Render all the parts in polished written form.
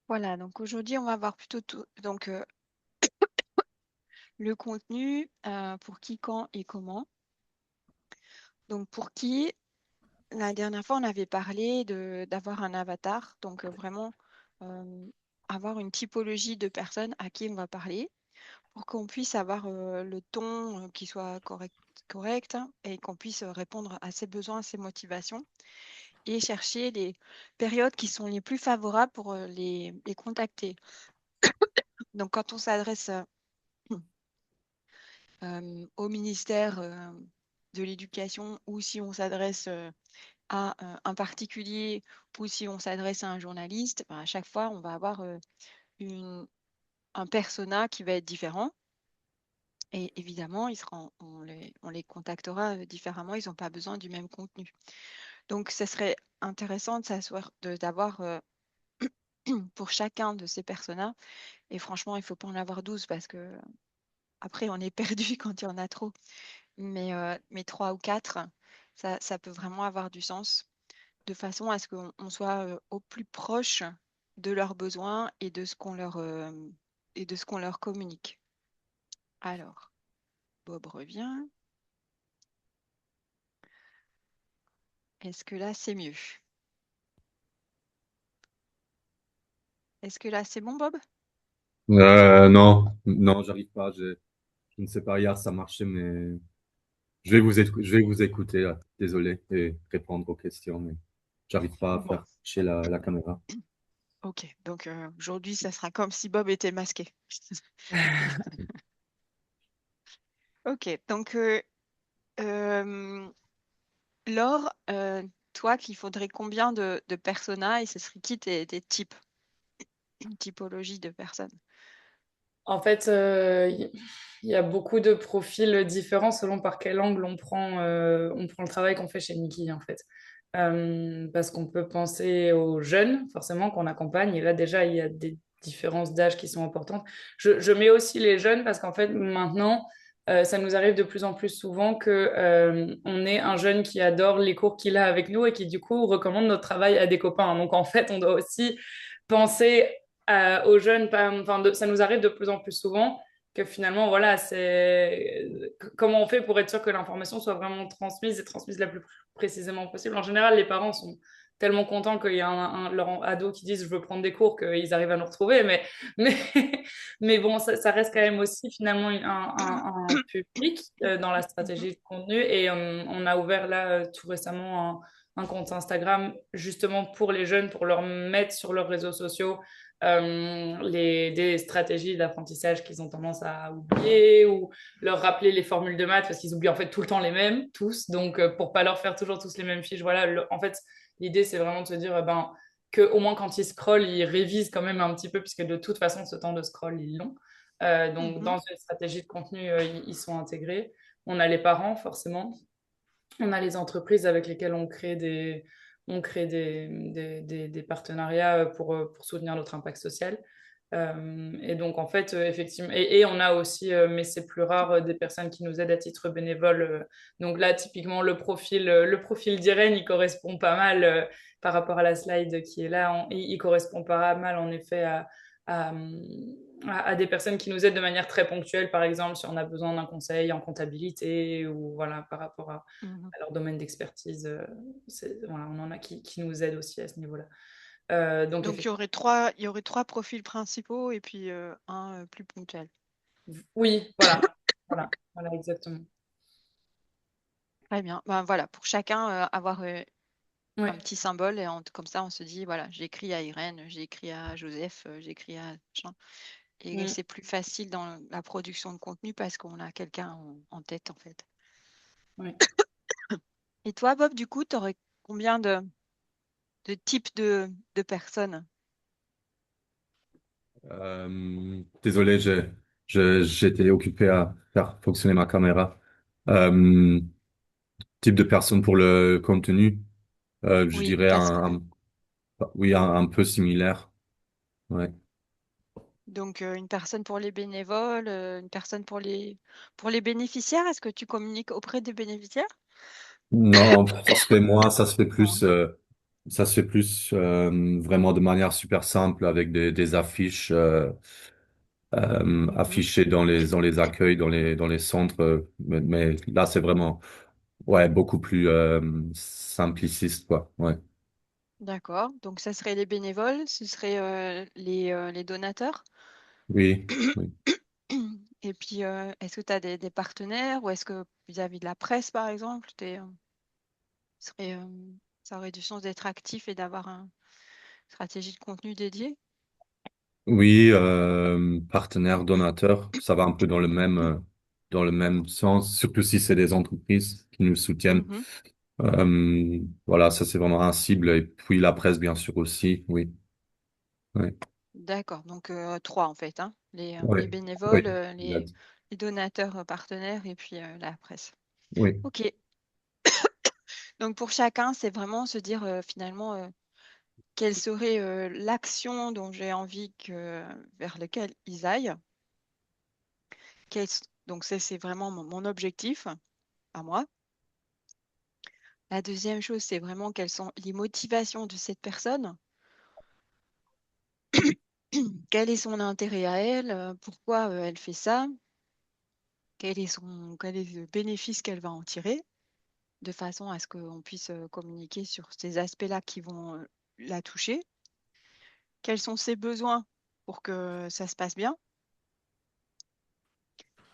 Voilà, donc aujourd'hui, on va voir plutôt le contenu, pour qui, quand et comment. Donc pour qui, la dernière fois, on avait parlé d'avoir un avatar, donc vraiment euh, avoir une typologie de personnes à qui on va parler pour qu'on puisse avoir le ton qui soit correct, hein, et qu'on puisse répondre à ses besoins, à ses motivations et chercher les périodes qui sont les plus favorables pour les contacter. Donc quand on s'adresse au ministère de l'Éducation ou si on s'adresse à un particulier ou si on s'adresse à un journaliste, ben, à chaque fois, on va avoir une, un persona qui va être différent. Et évidemment, on les contactera différemment, ils n'ont pas besoin du même contenu. Donc, ce serait intéressant de s'asseoir, d'avoir pour chacun de ces personas, et franchement, il ne faut pas en avoir 12 parce que après, on est perdu quand il y en a trop. Mais 3 ou 4, ça peut vraiment avoir du sens, de façon à ce qu'on soit au plus proche de leurs besoins et de ce qu'on leur communique. Alors, Bob revient. Est-ce que là, c'est mieux? Est-ce que là, c'est bon, Bob? Non, non, j'arrive pas. Je ne sais pas, hier ça marchait, mais je vais vous écouter, là. Désolé, et répondre aux questions, mais j'arrive pas à Bon, faire chez la caméra. ok. Donc aujourd'hui, ça sera comme si Bob était masqué. Ok, donc euh, Laure, toi, qu'il faudrait combien de personas et ce serait qui tes types, une typologie de personnes? En fait, il y a beaucoup de profils différents selon par quel angle on prend le travail qu'on fait chez Niki, en fait. Parce qu'on peut penser aux jeunes, forcément, qu'on accompagne. Et là, déjà, il y a des différences d'âge qui sont importantes. Je mets aussi les jeunes parce qu'en fait, maintenant, ça nous arrive de plus en plus souvent que, on ait un jeune qui adore les cours qu'il a avec nous et qui, du coup, recommande notre travail à des copains. Donc, en fait, on doit aussi penser aux jeunes, enfin, ça nous arrive de plus en plus souvent que finalement, voilà, c'est comment on fait pour être sûr que l'information soit vraiment transmise et transmise la plus précisément possible. En général, les parents sont tellement contents qu'il y a leur ado qui disent je veux prendre des cours qu'ils arrivent à nous retrouver, mais, mais bon, ça reste quand même aussi finalement un public dans la Mhm. stratégie de contenu et on a ouvert là tout récemment un compte Instagram justement pour les jeunes, pour leur mettre sur leurs réseaux sociaux des stratégies d'apprentissage qu'ils ont tendance à oublier ou leur rappeler les formules de maths parce qu'ils oublient en fait tout le temps les mêmes, tous. Donc, pour pas leur faire toujours tous les mêmes fiches, voilà. En fait, l'idée, c'est vraiment de se dire ben, que au moins quand ils scrollent, ils révisent quand même un petit peu puisque de toute façon, ce temps de scroll, ils l'ont. Donc, Mhm. dans une stratégie de contenu, ils sont intégrés. On a les parents, forcément. On a les entreprises avec lesquelles on crée des partenariats pour soutenir notre impact social. Et donc, en fait, effectivement, et on a aussi, mais c'est plus rare, des personnes qui nous aident à titre bénévole. Donc là, typiquement, le profil d'Irène, il correspond pas mal par rapport à la slide qui est là. Il correspond pas mal, en effet, à, à des personnes qui nous aident de manière très ponctuelle, par exemple, si on a besoin d'un conseil en comptabilité ou voilà, par rapport Mhm. à leur domaine d'expertise. Voilà, on en a qui nous aident aussi à ce niveau-là. Donc, Donc, effectivement, il y aurait trois profils principaux et puis un plus ponctuel. oui, voilà, voilà, voilà, exactement. Très bien. Ben, voilà, pour chacun, avoir un Ouais. petit symbole et comme ça, on se dit, voilà, j'ai écrit à Irène, j'ai écrit à Joseph, j'ai écrit à Jean. Et Mm. c'est plus facile dans la production de contenu parce qu'on a quelqu'un en tête, en fait. Ouais. Et toi, Bob, du coup, tu aurais combien de types de personnes? Désolé, j'étais occupé à faire fonctionner ma caméra. Euh, Type de personne pour le contenu, je Oui, dirais oui, un peu similaire. Ouais. donc une personne pour les bénévoles, une personne pour les bénéficiaires. Est-ce que tu communiques auprès des bénéficiaires? Non, ça se fait moins, ça se fait Non. plus. Ça se fait plus vraiment de manière super simple avec des affiches Mhm. affichées dans les accueils, dans les centres. Mais là, c'est vraiment ouais, beaucoup plus simpliciste, quoi. Ouais. D'accord. Donc, ça serait les bénévoles, ce serait les donateurs. Oui, oui. Et puis, est-ce que tu as des partenaires ou est-ce que vis-à-vis de la presse, par exemple, serait, ça aurait du sens d'être actif et d'avoir une stratégie de contenu dédiée? Oui, partenaire, donateur, ça va un peu dans le même sens, surtout si c'est des entreprises qui nous soutiennent. Mhm. Voilà, ça c'est vraiment un cible. Et puis la presse, bien sûr aussi, oui. Oui, D'accord. Donc, trois en fait, hein. oui, Les oui, bénévoles, exact. les donateurs partenaires et puis la presse. Oui. OK. Donc, pour chacun, c'est vraiment se dire finalement quelle serait l'action dont j'ai envie vers laquelle ils aillent. Donc, ça, c'est vraiment mon objectif à moi. La deuxième chose, c'est vraiment quelles sont les motivations de cette personne. Quel est son intérêt à elle? Pourquoi elle fait ça? Quel est le bénéfice qu'elle va en tirer? De façon à ce qu'on puisse communiquer sur ces aspects-là qui vont la toucher. Quels sont ses besoins pour que ça se passe bien?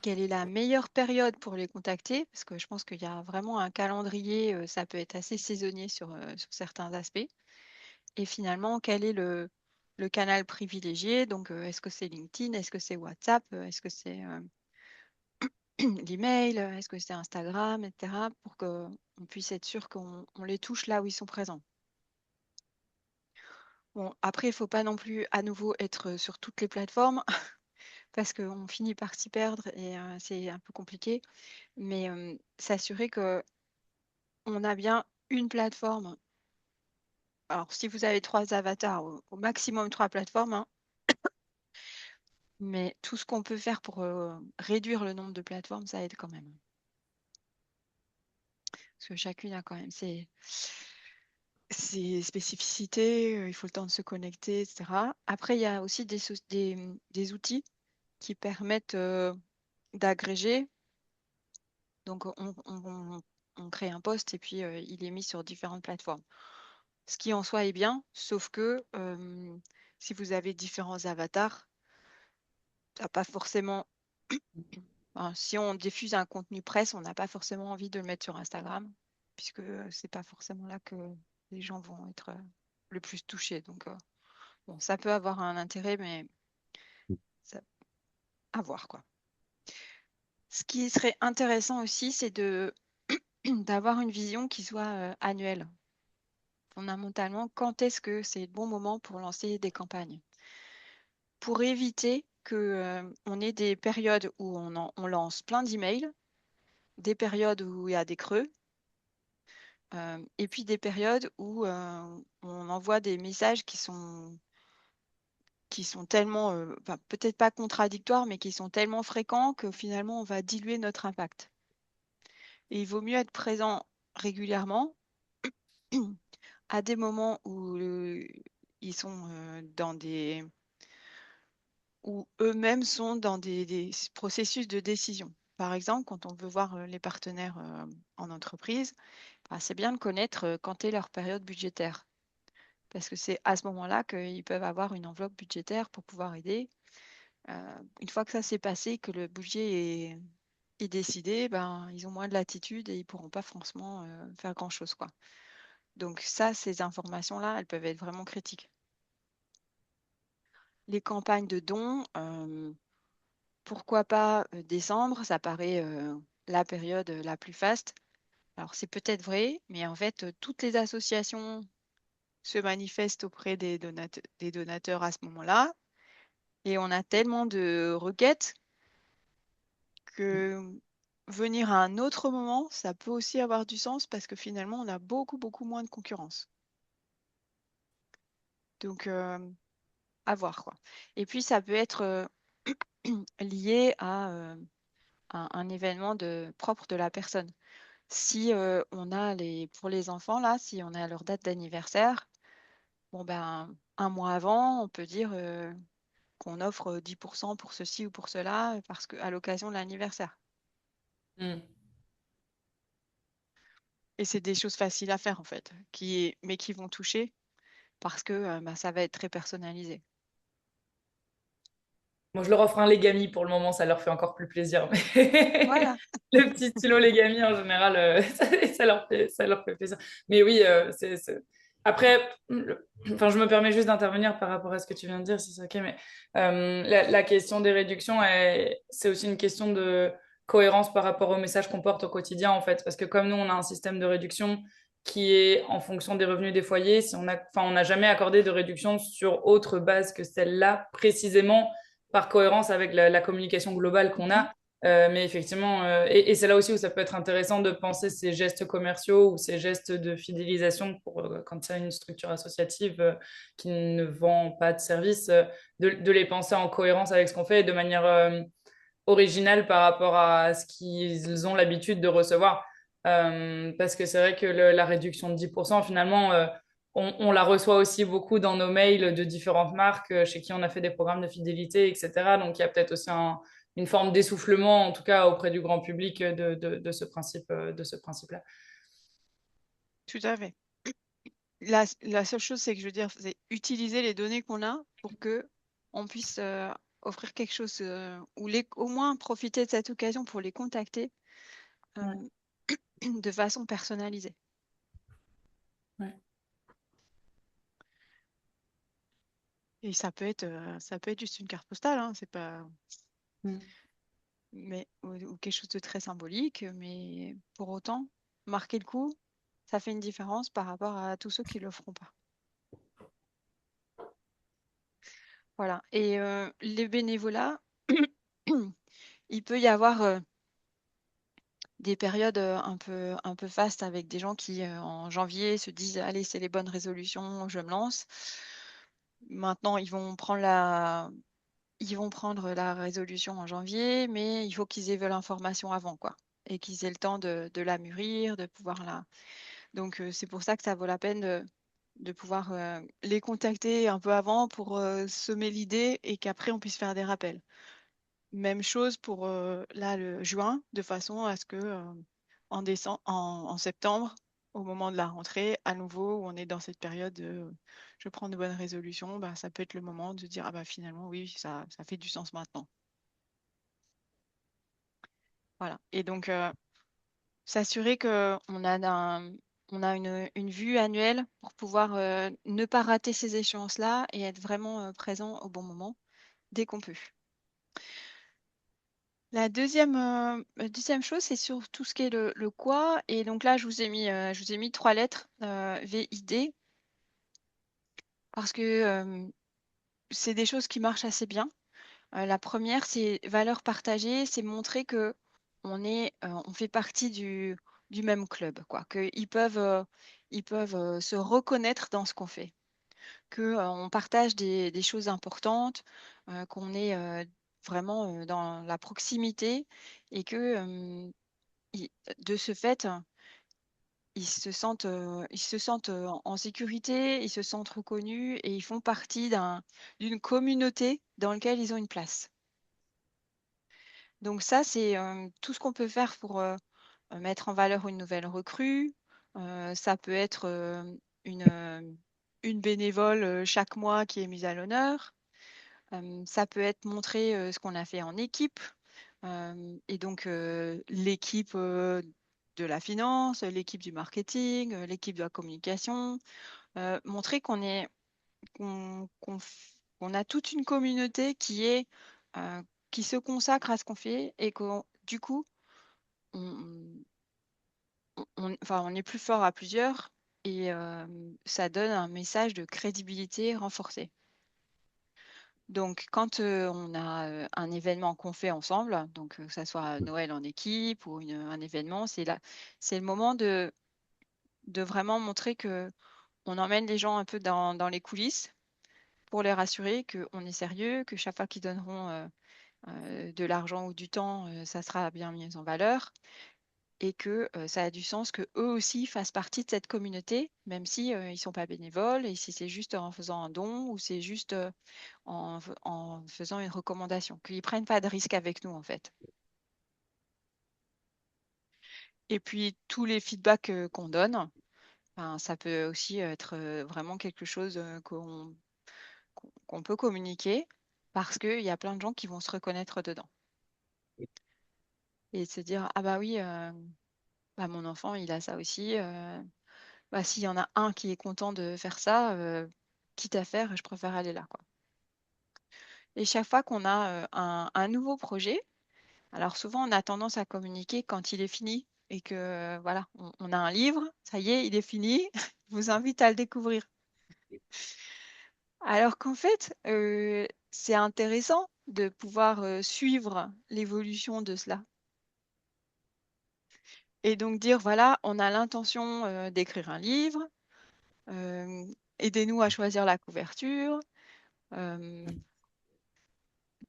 Quelle est la meilleure période pour les contacter? Parce que je pense qu'il y a vraiment un calendrier, ça peut être assez saisonnier sur certains aspects. Et finalement, quel est le canal privilégié? Donc, est-ce que c'est LinkedIn? Est-ce que c'est WhatsApp? Est-ce que c'est l'email? Est-ce que c'est Instagram, etc. pour qu'on puisse être sûr qu'on les touche là où ils sont présents. Bon, après, il ne faut pas non plus à nouveau être sur toutes les plateformes parce qu'on finit par s'y perdre et c'est un peu compliqué. Mais s'assurer qu'on a bien une plateforme. Alors, si vous avez 3 avatars, au maximum 3 plateformes, hein, mais tout ce qu'on peut faire pour réduire le nombre de plateformes, ça aide quand même. Parce que chacune a quand même ses spécificités, il faut le temps de se connecter, etc. Après, il y a aussi des outils qui permettent d'agréger. Donc, on crée un post et puis il est mis sur différentes plateformes. Ce qui en soi est bien, sauf que si vous avez différents avatars, t'as pas forcément. Enfin, si on diffuse un contenu presse, on n'a pas forcément envie de le mettre sur Instagram, puisque c'est pas forcément là que les gens vont être le plus touchés. Donc, bon, ça peut avoir un intérêt, mais ça, à voir, quoi. Ce qui serait intéressant aussi, c'est d'avoir une vision qui soit annuelle. Fondamentalement, quand est-ce que c'est le bon moment pour lancer des campagnes? Pour éviter que, on ait des périodes où on lance plein d'emails, des périodes où il y a des creux, et puis des périodes où on envoie des messages qui sont tellement, enfin, peut-être pas contradictoires, mais qui sont tellement fréquents que finalement on va diluer notre impact. Et il vaut mieux être présent régulièrement à des moments où ils sont où eux-mêmes sont dans des processus de décision. Par exemple, quand on veut voir les partenaires en entreprise, bah, c'est bien de connaître quand est leur période budgétaire. Parce que c'est à ce moment-là qu'ils peuvent avoir une enveloppe budgétaire pour pouvoir aider. Une fois que ça s'est passé, que le budget est décidé, ben, ils ont moins de latitude et ils ne pourront pas forcément faire grand-chose, quoi. Donc ça, ces informations-là, elles peuvent être vraiment critiques. Les campagnes de dons, pourquoi pas décembre, ça paraît la période la plus faste. Alors c'est peut-être vrai, mais en fait, toutes les associations se manifestent auprès des donateurs à ce moment-là. Et on a tellement de requêtes que venir à un autre moment, ça peut aussi avoir du sens parce que finalement, on a beaucoup, beaucoup moins de concurrence. Donc, à voir, quoi. Et puis, ça peut être lié à un événement propre de la personne. si on a pour les enfants, là, si on a leur date d'anniversaire, bon ben, un mois avant, on peut dire qu'on offre 10% pour ceci ou pour cela, parce que à l'occasion de l'anniversaire. Mm. Et c'est des choses faciles à faire, en fait, mais qui vont toucher parce que bah, ça va être très personnalisé. Moi, je leur offre un Legami pour le moment, ça leur fait encore plus plaisir. Mais Voilà, le petit stylo Legami, en général, ça leur fait plaisir. Mais oui, après, enfin, je me permets juste d'intervenir par rapport à ce que tu viens de dire, si c'est OK, mais la question des réductions, c'est aussi une question de cohérence par rapport au message qu'on porte au quotidien, en fait. Parce que comme nous, on a un système de réduction qui est en fonction des revenus des foyers, si enfin, on n'a jamais accordé de réduction sur autre base que celle-là, précisément par cohérence avec la communication globale qu'on a. Mais effectivement, et c'est là aussi où ça peut être intéressant de penser ces gestes commerciaux ou ces gestes de fidélisation pour quand il y a une structure associative qui ne vend pas de services, de les penser en cohérence avec ce qu'on fait et de manière originale par rapport à ce qu'ils ont l'habitude de recevoir. Parce que c'est vrai que la réduction de 10%, finalement, on la reçoit aussi beaucoup dans nos mails de différentes marques chez qui on a fait des programmes de fidélité, etc. Donc, il y a peut-être aussi une forme d'essoufflement, en tout cas auprès du grand public, de ce principe-là. tout à fait. La seule chose, c'est que je veux dire, c'est utiliser les données qu'on a pour que on puisse offrir quelque chose ou au moins profiter de cette occasion pour les contacter Ouais, euh, de façon personnalisée. ouais. Et ça peut être juste une carte postale, hein, c'est pas, Mm. ou quelque chose de très symbolique, mais pour autant, marquer le coup, ça fait une différence par rapport à tous ceux qui le feront pas. Voilà. Et les bénévolats, il peut y avoir des périodes un peu fastes avec des gens qui, en janvier, se disent, allez, c'est les bonnes résolutions, je me lance. Maintenant, ils vont prendre la résolution en janvier, mais il faut qu'ils aient l'information avant, quoi. Et qu'ils aient le temps de la mûrir, de pouvoir la. Donc, c'est pour ça que ça vaut la peine de pouvoir les contacter un peu avant pour semer l'idée et qu'après, on puisse faire des rappels. Même chose pour là, le juin, de façon à ce que en septembre, au moment de la rentrée, à nouveau, où on est dans cette période de je prends de bonnes résolutions, bah, ça peut être le moment de dire ah bah finalement oui, ça fait du sens maintenant. Voilà. Et donc s'assurer on a une vue annuelle pour pouvoir ne pas rater ces échéances-là et être vraiment présent au bon moment dès qu'on peut. Deuxième chose, c'est sur tout ce qui est le quoi. Et donc là, je vous ai mis 3 lettres, VID, parce que c'est des choses qui marchent assez bien. La première, c'est valeur partagée, c'est montrer que on fait partie du même club, quoi. Ils peuvent se reconnaître dans ce qu'on fait, que on partage des choses importantes, qu'on est vraiment dans la proximité et que de ce fait, ils se sentent en sécurité, ils se sentent reconnus et ils font partie d'une communauté dans laquelle ils ont une place. Donc ça, c'est tout ce qu'on peut faire pour mettre en valeur une nouvelle recrue. Ça peut être une, euh, une bénévole chaque mois qui est mise à l'honneur. Ça peut être montrer ce qu'on a fait en équipe. Et donc, l'équipe de la finance, l'équipe du marketing, l'équipe de la communication, montrer qu'on a toute une communauté euh, qui se consacre à ce qu'on fait et que du coup, on, enfin, on est plus fort à plusieurs et ça donne un message de crédibilité renforcé. Donc, quand on a un événement qu'on fait ensemble, donc que ça soit Noël en équipe ou un événement, c'est le moment de vraiment montrer que on emmène les gens un peu dans les coulisses pour les rassurer qu'on est sérieux, que chaque fois qu'ils donneront de l'argent ou du temps, ça sera bien mis en valeur et que ça a du sens que eux aussi fassent partie de cette communauté, même si ils sont pas bénévoles et si c'est juste en faisant un don ou c'est juste en faisant une recommandation, qu'ils prennent pas de risques avec nous en fait. Et puis tous les feedbacks qu'on donne, ben, ça peut aussi être vraiment quelque chose qu'on peut communiquer parce qu'il y a plein de gens qui vont se reconnaître dedans. Et se dire, ah bah oui, bah, mon enfant, il a ça aussi. Bah, s'il y en a un qui est content de faire ça, quitte à faire, je préfère aller là, quoi. Et chaque fois qu'on a un nouveau projet, alors souvent on a tendance à communiquer quand il est fini et que voilà, on a un livre, ça y est, il est fini, je vous invite à le découvrir. Alors qu'en fait, c'est intéressant de pouvoir suivre l'évolution de cela. Et donc dire, voilà, on a l'intention d'écrire un livre, aidez-nous à choisir la couverture,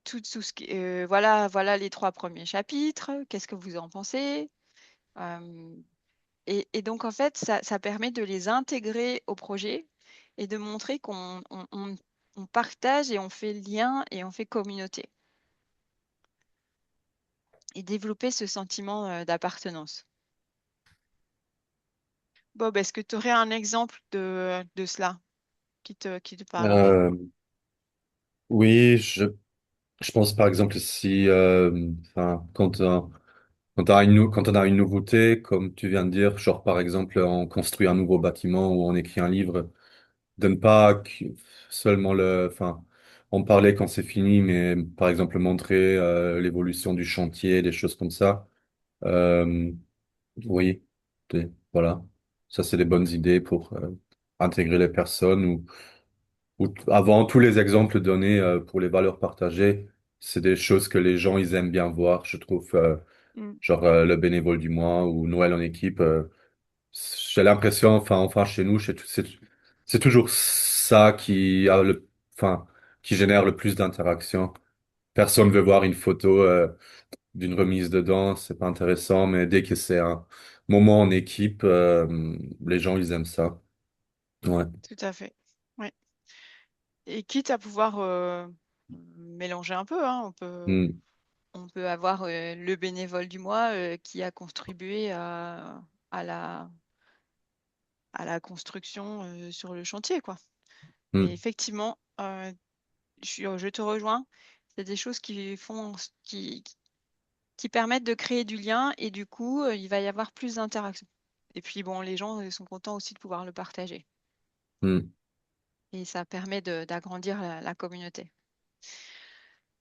tout ce qui, voilà les 3 premiers chapitres, qu'est-ce que vous en pensez? Et donc en fait, ça permet de les intégrer au projet et de montrer qu'on partage et on fait lien et on fait communauté. Et développer ce sentiment d'appartenance. Bob, est-ce que tu aurais un exemple de cela qui te parlerait? Euh, oui, je pense par exemple si, enfin, quand on a une nouveauté, comme tu viens de dire, genre par exemple on construit un nouveau bâtiment ou on écrit un livre, de ne pas seulement enfin, en parler quand c'est fini, mais par exemple montrer l'évolution du chantier, des choses comme ça. Euh, oui, voilà, ça c'est des bonnes idées pour intégrer les personnes avant tous les exemples donnés pour les valeurs partagées, c'est des choses que les gens ils aiment bien voir, je trouve. Mm, Genre le bénévole du mois ou Noël en équipe. J'ai l'impression, enfin chez nous, c'est toujours ça qui a enfin, qui génère le plus d'interactions. Personne veut voir une photo d'une remise de dents, c'est pas intéressant, mais dès que c'est un moment en équipe, les gens ils aiment ça. Ouais. tout à fait. Ouais. Et quitte à pouvoir mélanger un peu, hein, Mm, on peut avoir le bénévole du mois qui a contribué à la construction sur le chantier, quoi. Mais mm, effectivement, je te rejoins. C'est des choses qui permettent de créer du lien et du coup, il va y avoir plus d'interaction. Et puis, bon, les gens sont contents aussi de pouvoir le partager. mm, Et ça permet d'agrandir la communauté.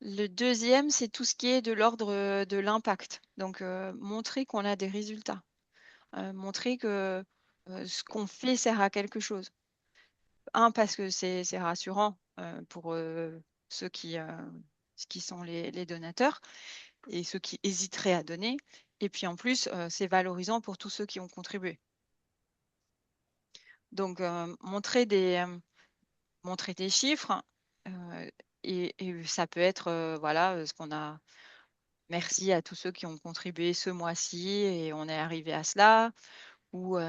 Le deuxième, c'est tout ce qui est de l'ordre de l'impact. Donc, montrer qu'on a des résultats. Montrer que ce qu'on fait sert à quelque chose. Un, parce que c'est rassurant pour ceux qui sont les donateurs et ceux qui hésiteraient à donner. Et puis en plus, c'est valorisant pour tous ceux qui ont contribué. Donc, montrer des chiffres et ça peut être, voilà, ce qu'on a. Merci à tous ceux qui ont contribué ce mois-ci et on est arrivé à cela. Ou,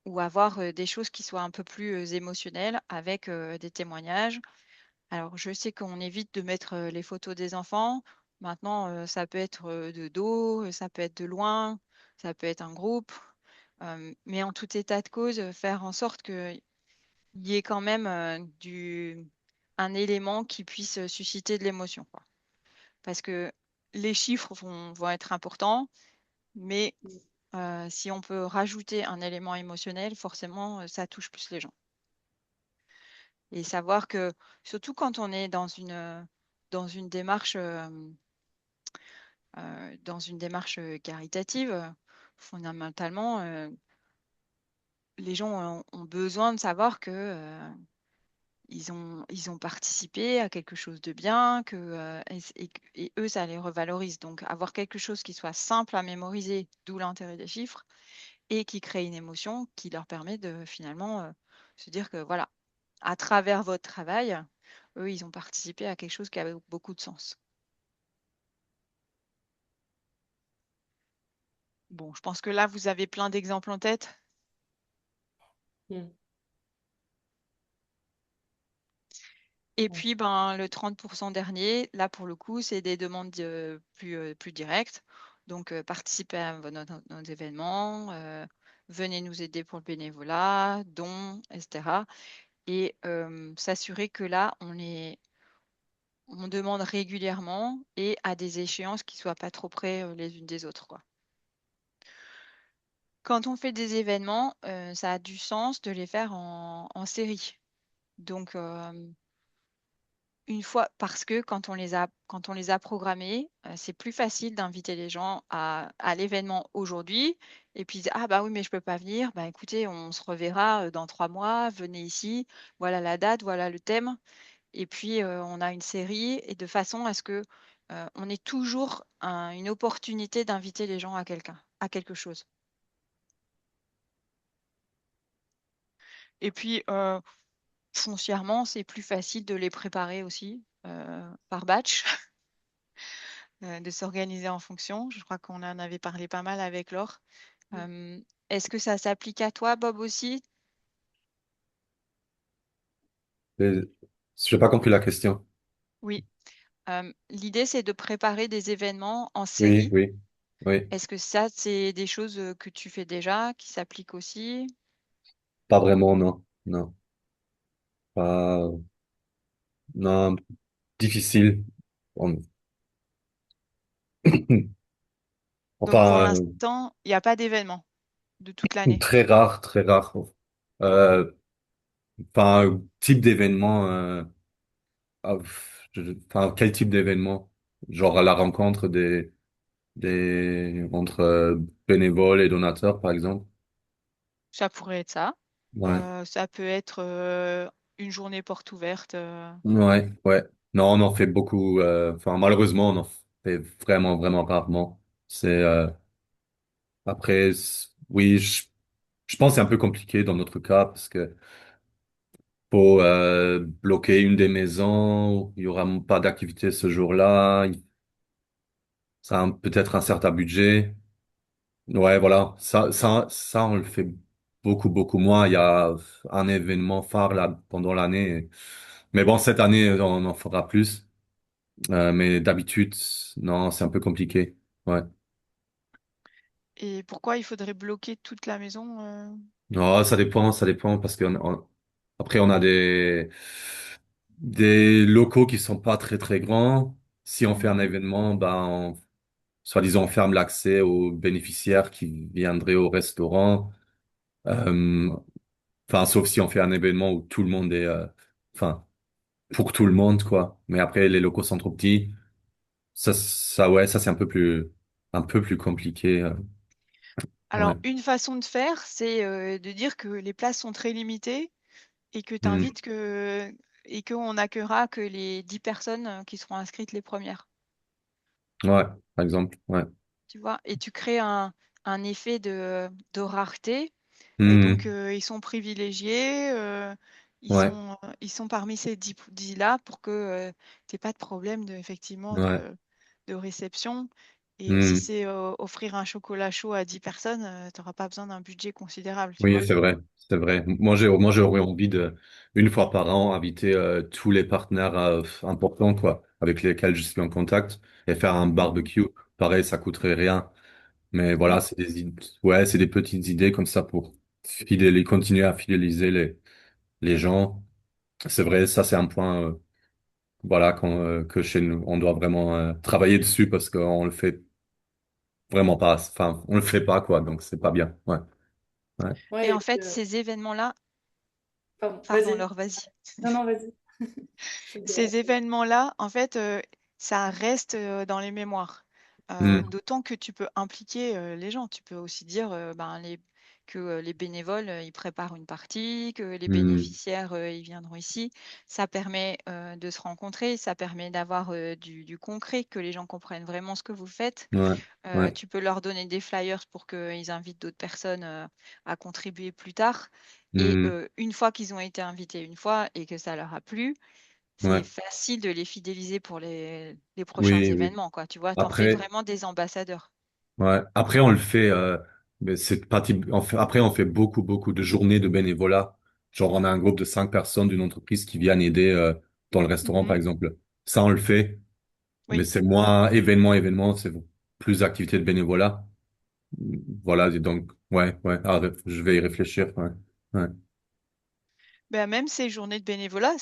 ou avoir des choses qui soient un peu plus émotionnelles avec des témoignages. Alors, je sais qu'on évite de mettre les photos des enfants. Maintenant, ça peut être de dos, ça peut être de loin, ça peut être un groupe. Mais en tout état de cause, faire en sorte qu'il y ait quand même un élément qui puisse susciter de l'émotion, quoi. Parce que les chiffres vont être importants, mais si on peut rajouter un élément émotionnel, forcément, ça touche plus les gens. Et savoir que, surtout quand on est dans une démarche, caritative, fondamentalement, les gens ont besoin de savoir que ils ont participé à quelque chose de bien, et eux, ça les revalorise. Donc, avoir quelque chose qui soit simple à mémoriser, d'où l'intérêt des chiffres, et qui crée une émotion qui leur permet de finalement se dire que voilà, à travers votre travail, eux, ils ont participé à quelque chose qui avait beaucoup de sens. Bon, je pense que là, vous avez plein d'exemples en tête. Mm. Et Ouais. puis, ben, le 30% dernier, là, pour le coup, c'est des demandes plus directes. Donc, participez à nos événements, venez nous aider pour le bénévolat, dons, etc. Et s'assurer que là, on demande régulièrement et à des échéances qui soient pas trop près les unes des autres, quoi. Quand on fait des événements, ça a du sens de les faire en série. Donc, une fois parce que quand on les a programmés, c'est plus facile d'inviter les gens à l'événement aujourd'hui et puis: «Ah bah, oui, mais je peux pas venir. Bah, écoutez, on se reverra, dans 3 mois, venez ici, voilà la date, voilà le thème» et puis, on a une série et de façon à ce que, on ait toujours une opportunité d'inviter les gens à quelque chose. Et puis, foncièrement, c'est plus facile de les préparer aussi, par batch. De s'organiser en fonction. Je crois qu'on en avait parlé pas mal avec Laure. Est-ce que ça s'applique à toi, Bob, aussi? Je n'ai pas compris la question. Oui. L'idée, c'est de préparer des événements en Oui, série. oui, oui. Est-ce que ça, c'est des choses que tu fais déjà, qui s'appliquent aussi? Pas vraiment, non. Non. Pas, non, difficile. On- Donc, pour Enfin, l'instant, il n'y a pas d'événement de toute l'année. très rare, très rare. Euh, enfin, type d'événement, enfin, quel type d'événement? Genre à la rencontre entre bénévoles et donateurs, par exemple. Ça pourrait être ça. Ouais, Ça peut être une journée porte ouverte. ouais, ouais. Non, on en fait beaucoup. Enfin, malheureusement, on en fait vraiment, vraiment rarement. C'est après, oui, je pense que c'est un peu compliqué dans notre cas parce que faut bloquer une des maisons, il y aura pas d'activité ce jour-là, ça a peut-être un certain budget. Ouais, voilà, ça, on le fait beaucoup, beaucoup moins. Il y a un événement phare là pendant l'année. Mais bon, cette année, on en fera plus. Mais d'habitude, non, c'est un peu compliqué. Ouais. Et pourquoi il faudrait bloquer toute la maison? Non, ça dépend parce que après, on a des locaux qui sont pas très, très grands. Si on fait un Mhm. événement, ben, soi-disant, on ferme l'accès aux bénéficiaires qui viendraient au restaurant. Euh, Enfin, sauf si on fait un événement où tout le monde est, enfin, pour tout le monde, quoi. Mais après, les locaux sont trop petits. Ouais, ça, c'est un peu plus compliqué. Ouais. Alors, une façon de faire, c'est de dire que les places sont très limitées et que Hmm. t'invites et qu'on n'accueillera que les 10 personnes qui seront inscrites les premières. Ouais, par exemple. Ouais. Tu vois, et tu crées un effet de rareté. Et donc, Hmm. ils sont privilégiés, Ouais. ils sont parmi ces 10 là pour que tu n'aies pas de problème effectivement Ouais. de réception. Et si Hmm. c'est offrir un chocolat chaud à 10 personnes, tu n'auras pas besoin d'un budget considérable, tu Oui, vois. c'est vrai. C'est vrai. Moi, j'aurais envie de, une fois par an, inviter tous les partenaires importants, quoi, avec lesquels je suis en contact et faire un Mhm. barbecue. Pareil, ça coûterait rien. Mais voilà, Oui. c'est ouais, c'est des petites idées comme ça pour continuer à fidéliser les gens. C'est vrai, ça c'est un point, voilà, que chez nous, on doit vraiment travailler dessus parce qu'on le fait vraiment pas. Enfin, on le fait pas quoi, donc c'est pas bien. Ouais, ouais. Et Ouais, et en puis, fait, ces événements-là, pardon, pardon, vas-y. Laure, vas-y. Non, non, vas-y. Je te Ces dérange. événements-là, en fait, ça reste dans les mémoires. Hmm. D'autant que tu peux impliquer les gens. Tu peux aussi dire que les bénévoles, ils préparent une partie, que les Hmm. bénéficiaires, ils viendront ici. Ça permet de se rencontrer, ça permet d'avoir du concret, que les gens comprennent vraiment ce que vous faites. Ouais, ouais, Tu peux leur donner des flyers pour qu'ils invitent d'autres personnes à contribuer plus tard. Et hmm. une fois qu'ils ont été invités une fois et que ça leur a plu, c'est Ouais. facile de les fidéliser pour les prochains Oui, oui. événements, quoi. Tu vois, t'en fais Après, vraiment des ambassadeurs. Ouais. Après, on le fait, mais c'est parti, après, on fait beaucoup, beaucoup de journées de bénévolat. Genre, on a un groupe de 5 personnes d'une entreprise qui viennent aider, dans le restaurant, par Mhm. exemple. Ça, on le fait, mais Oui. c'est moins événement, c'est plus activité de bénévolat. Voilà, et donc, ouais, je vais y réfléchir, ouais. Ouais. Ben, même ces journées de bénévolat,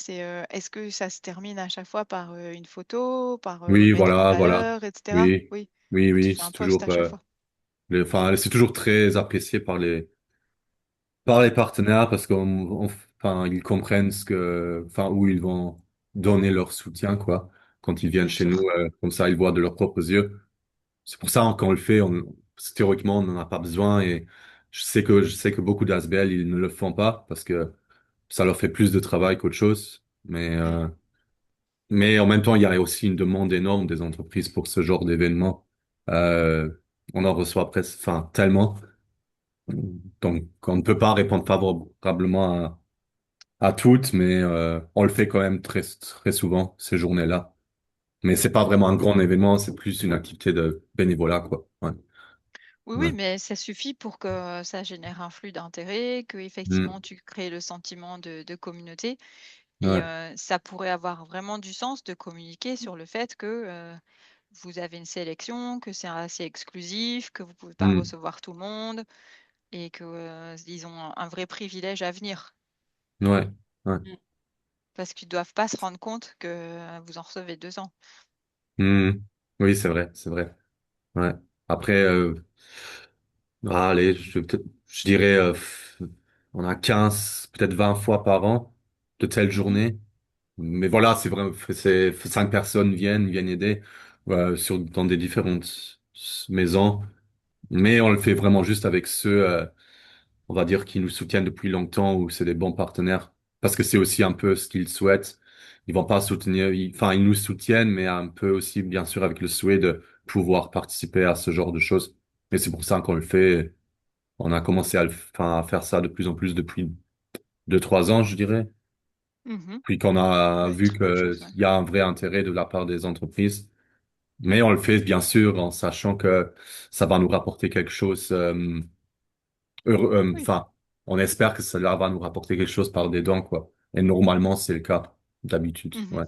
est-ce que ça se termine à chaque fois par une photo, par Oui, mettre en voilà. valeur, etc. Oui, Oui. Tu oui, fais un post à chaque fois. enfin, c'est toujours très apprécié par les partenaires parce enfin, ils comprennent enfin, où ils vont donner leur soutien, quoi, quand ils viennent Bien chez nous, sûr. comme ça, ils voient de leurs propres yeux. C'est pour ça, quand on le fait, théoriquement, on n'en a pas besoin et je sais que beaucoup d'ASBL, ils ne le font pas parce que ça leur fait plus de travail qu'autre chose. Mm. Mais en même temps, il y a aussi une demande énorme des entreprises pour ce genre d'événement. Euh, on en reçoit presque, enfin, tellement. Donc, on ne peut pas répondre favorablement à toutes, mais on le fait quand même très, très souvent, ces journées-là. Mais c'est pas vraiment un grand événement, c'est plus une activité de bénévolat, quoi. Ouais, Oui, ouais. oui, mais ça suffit pour que ça génère un flux d'intérêt, que effectivement Mm, tu crées le sentiment de communauté. Et ouais, ça pourrait avoir vraiment du sens de communiquer sur le fait que vous avez une sélection, que c'est assez exclusif, que vous pouvez pas mm, recevoir tout le monde et que ils ont un vrai privilège à venir ouais, ouais. parce qu'ils doivent pas se rendre compte que vous en recevez 200. Mm. Oui, c'est vrai. Ouais. Après, allez, je dirais, on a 15 peut-être 20 fois par an de telles Mhm, journées. Mais voilà, c'est vrai, 5 personnes viennent aider, dans des différentes maisons. Mais on le fait vraiment juste avec ceux, on va dire, qui nous soutiennent depuis longtemps ou c'est des bons partenaires. Parce que c'est aussi un peu ce qu'ils souhaitent. Ils vont pas soutenir, enfin, ils nous soutiennent, mais un peu aussi, bien sûr, avec le souhait de pouvoir participer à ce genre de choses. Et c'est pour ça qu'on le fait. On a commencé enfin, à faire ça de plus en plus depuis 2, 3 ans, je dirais. mhm. Puis qu'on a Ouais, vu très bonne qu'il chose. Ouais. y a un vrai intérêt de la part des entreprises. Mais on le fait, bien sûr, en sachant que ça va nous rapporter quelque chose, Oui. enfin, on espère que cela va nous rapporter quelque chose par des dons, quoi. Et normalement, c'est le cas, d'habitude. Mhm, Ouais,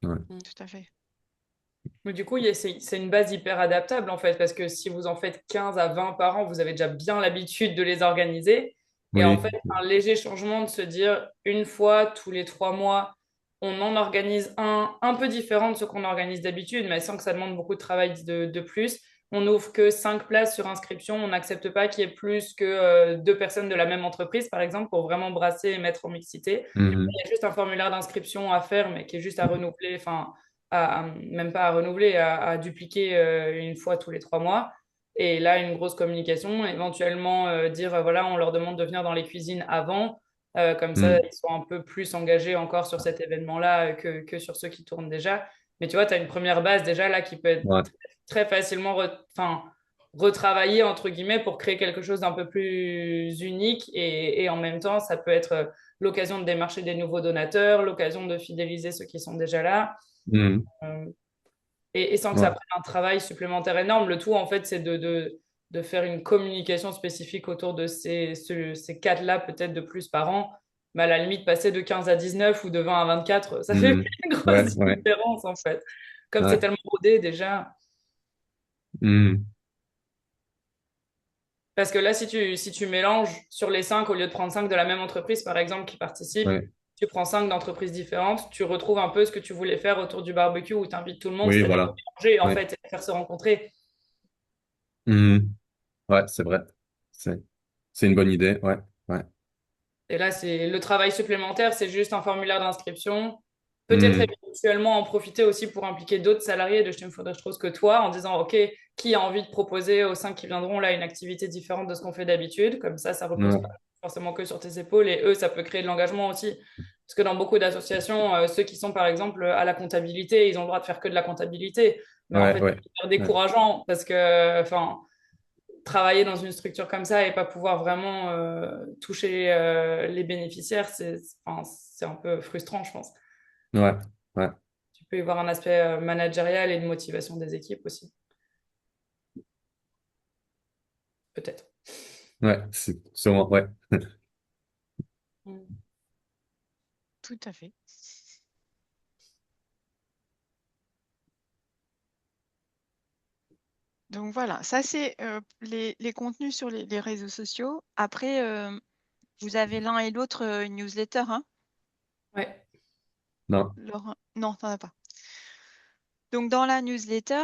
ouais. tout à fait. Mais du coup, c'est une base hyper adaptable en fait, parce que si vous en faites 15 à 20 par an, vous avez déjà bien l'habitude de les organiser. Et en fait, Oui. un léger changement de se dire une fois tous les 3 mois, on en organise un peu différent de ce qu'on organise d'habitude, mais sans que ça demande beaucoup de travail de plus. On n'ouvre que 5 places sur inscription. On n'accepte pas qu'il y ait plus que 2 personnes de la même entreprise, par exemple, pour vraiment brasser et mettre en mixité. Mhm. Il y a juste un formulaire d'inscription à faire, mais qui est juste à renouveler, enfin, même pas à renouveler, à dupliquer une fois tous les 3 mois. Et là, une grosse communication, éventuellement dire, voilà, on leur demande de venir dans les cuisines avant. Comme ça, Mhm. ils sont un peu plus engagés encore sur cet événement-là que sur ceux qui tournent déjà. Mais tu vois, tu as une première base déjà là qui peut être Ouais. très facilement enfin, retravaillée, entre guillemets, pour créer quelque chose d'un peu plus unique. Et en même temps, ça peut être l'occasion de démarcher des nouveaux donateurs, l'occasion de fidéliser ceux qui sont déjà là. Mhm. Euh, et sans que ça Ouais. prenne un travail supplémentaire énorme. Le tout, en fait, c'est de faire une communication spécifique autour de ces quatre-là, peut-être de plus par an. Mais à la limite, passer de 15 à 19 ou de 20 à 24, ça fait Mhm. une Ouais, grosse ouais, différence, en fait. Comme c'est ouais. tellement rodé déjà. Mhm. Parce que là, si tu mélanges sur les 5, au lieu de prendre 5 de la même entreprise, par exemple, qui participent, Ouais. tu prends 5 d'entreprises différentes, tu retrouves un peu ce que tu voulais faire autour du barbecue où tu invites tout le monde, Oui, c'est-à-dire de voilà. mélanger, en Ouais. fait, et de faire se rencontrer. Mhm. Ouais, c'est vrai. C'est, c'est une bonne idée. Ouais, ouais. Et là, c'est le travail supplémentaire, c'est juste un formulaire d'inscription. Peut-être Mhm. éventuellement en profiter aussi pour impliquer d'autres salariés de chez Une Faudrait chose que toi, en disant, OK, qui a envie de proposer aux 5 qui viendront là une activité différente de ce qu'on fait d'habitude? Comme ça repose pas Ouais, forcément que sur tes épaules. Et eux, ça peut créer de l'engagement aussi. Parce que dans beaucoup d'associations, ceux qui sont par exemple à la comptabilité, ils ont le droit de faire que de la comptabilité. Mais en ouais, fait, ouais. c'est hyper Ouais. décourageant parce que, enfin, travailler dans une structure comme ça et pas pouvoir vraiment toucher les bénéficiaires, enfin, c'est un peu frustrant, je pense. Ouais, ouais. Tu peux y voir un aspect managérial et de motivation des équipes aussi. peut-être. Ouais, c'est sûrement, ouais. Mm. Tout à fait. Donc voilà, ça c'est les contenus sur les réseaux sociaux. Après, vous avez l'un et l'autre une newsletter, hein? Ouais. Non, Non, t'en as pas. Donc dans la newsletter,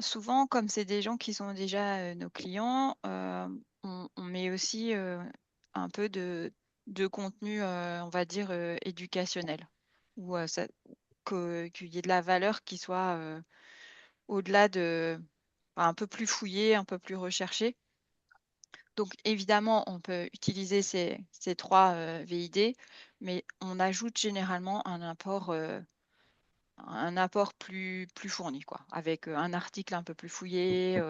souvent, comme c'est des gens qui sont déjà nos clients, on met aussi un peu de contenu, on va dire, éducationnel, ou qu'il y ait de la valeur qui soit au-delà de, enfin, un peu plus fouillée, un peu plus recherchée. Donc évidemment, on peut utiliser ces trois VID, mais on ajoute généralement un apport plus fourni, quoi, avec un article un peu plus fouillé,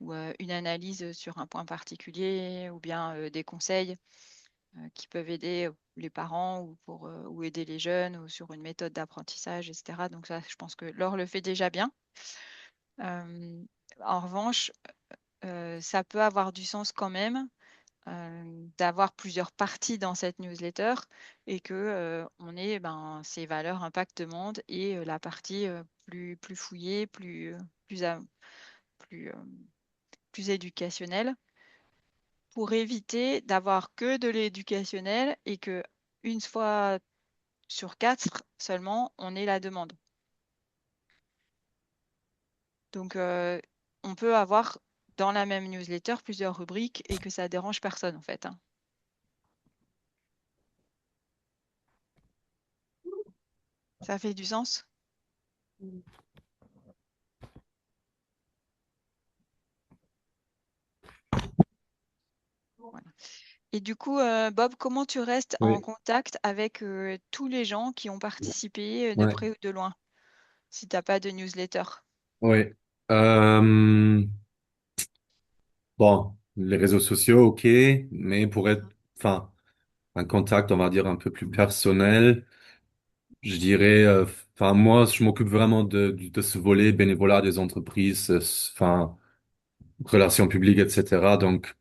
ou une analyse sur un point particulier, ou bien des conseils qui peuvent aider les parents, ou aider les jeunes, ou sur une méthode d'apprentissage, etc. Donc ça, je pense que Laure le fait déjà bien. Euh, En revanche, ça peut avoir du sens quand même d'avoir plusieurs parties dans cette newsletter, et que on ait ces valeurs impact demande et la partie plus fouillée, plus, à- plus, plus éducationnelle, pour éviter d'avoir que de l'éducationnel et que une fois sur quatre seulement on ait la demande. Donc on peut avoir dans la même newsletter plusieurs rubriques et que ça dérange personne en fait, hein. Ça fait du sens? Voilà. Et du coup, Bob, comment tu restes en oui, contact avec tous les gens qui ont participé de ouais, près ou de loin, si t'as pas de newsletter? ouais. Euh, bon, les réseaux sociaux, ok, mais pour être, enfin, un contact, on va dire, un peu plus personnel, je dirais, enfin, moi, je m'occupe vraiment de ce volet bénévolat des entreprises, enfin, relations publiques, etc. Donc,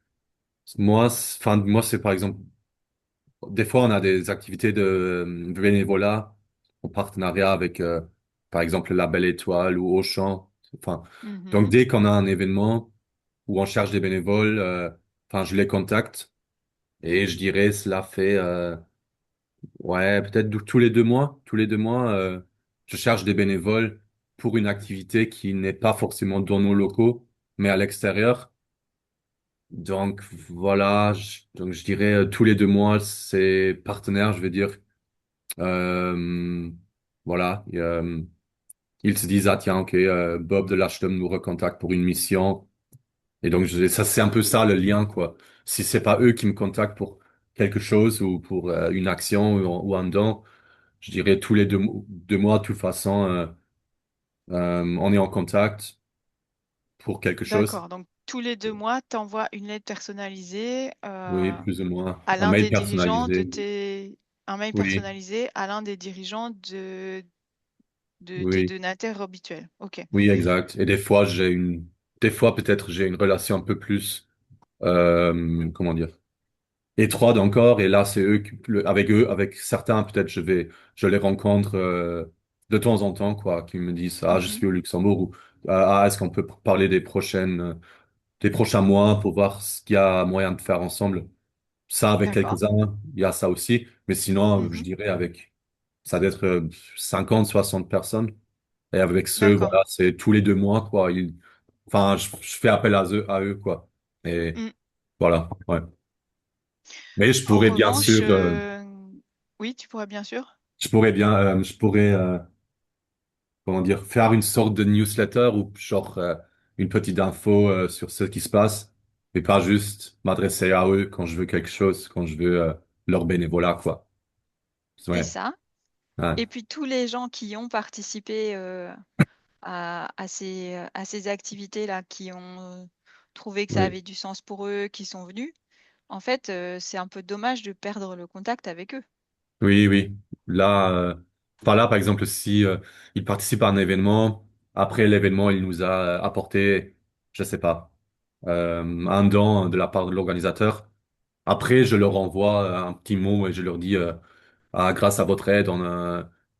moi, c'est par exemple, des fois, on a des activités de bénévolat en partenariat avec, par exemple, la Belle Étoile ou Auchan. Enfin, donc, Mhm. dès qu'on a un événement où on cherche des bénévoles, enfin, je les contacte et je dirais, cela fait, ouais, peut-être tous les 2 mois, je cherche des bénévoles pour une activité qui n'est pas forcément dans nos locaux, mais à l'extérieur. Donc voilà, donc je dirais tous les 2 mois, c'est partenaire, je veux dire. Euh, voilà, ils se disent, ah tiens, ok, Bob de l'Achetum nous recontacte pour une mission. Et donc ça, c'est un peu ça le lien, quoi. Si c'est pas eux qui me contactent pour quelque chose ou pour une action ou un don, je dirais tous les 2 mois, de toute façon, on est en contact pour quelque chose. D'accord, donc tous les 2 mois, tu envoies une lettre personnalisée Oui, plus ou moins. à Un l'un mail des dirigeants personnalisé. un mail Oui, personnalisé à l'un des dirigeants de tes oui. donataires habituels. Ok, Oui, exact. Et des fois peut-être j'ai une relation un peu plus, comment dire, étroite encore. Et là, c'est avec eux, avec certains, peut-être je les rencontre de temps en temps, quoi, qui me disent, ah, je mhm. suis au Luxembourg ou est-ce qu'on peut parler des prochains mois pour voir ce qu'il y a moyen de faire ensemble. Ça, avec D'accord. quelques-uns, il y a ça aussi. Mais sinon, je Mhm. dirais ça doit être 50, 60 personnes. Et avec ceux, D'accord. voilà, c'est tous les 2 mois, quoi. Enfin, je fais appel à eux, quoi. Et Mm. voilà, ouais. Mais En revanche, oui, tu pourrais bien sûr. je pourrais, comment dire, faire une sorte de newsletter ou genre une petite info sur ce qui se passe, mais pas juste m'adresser à eux quand je veux quelque chose, quand je veux leur bénévolat, quoi. C'est Ouais, ça. ouais, Et puis tous les gens qui ont participé à ces activités-là, qui ont trouvé que ça oui. avait du sens pour eux, qui sont venus, en fait, c'est un peu dommage de perdre le contact avec eux. Oui, oui. Là, enfin là, par exemple, si il participe à un événement, après l'événement, il nous a apporté, je sais pas, un don de la part de l'organisateur. Après, je leur envoie un petit mot et je leur dis, ah, grâce à votre aide,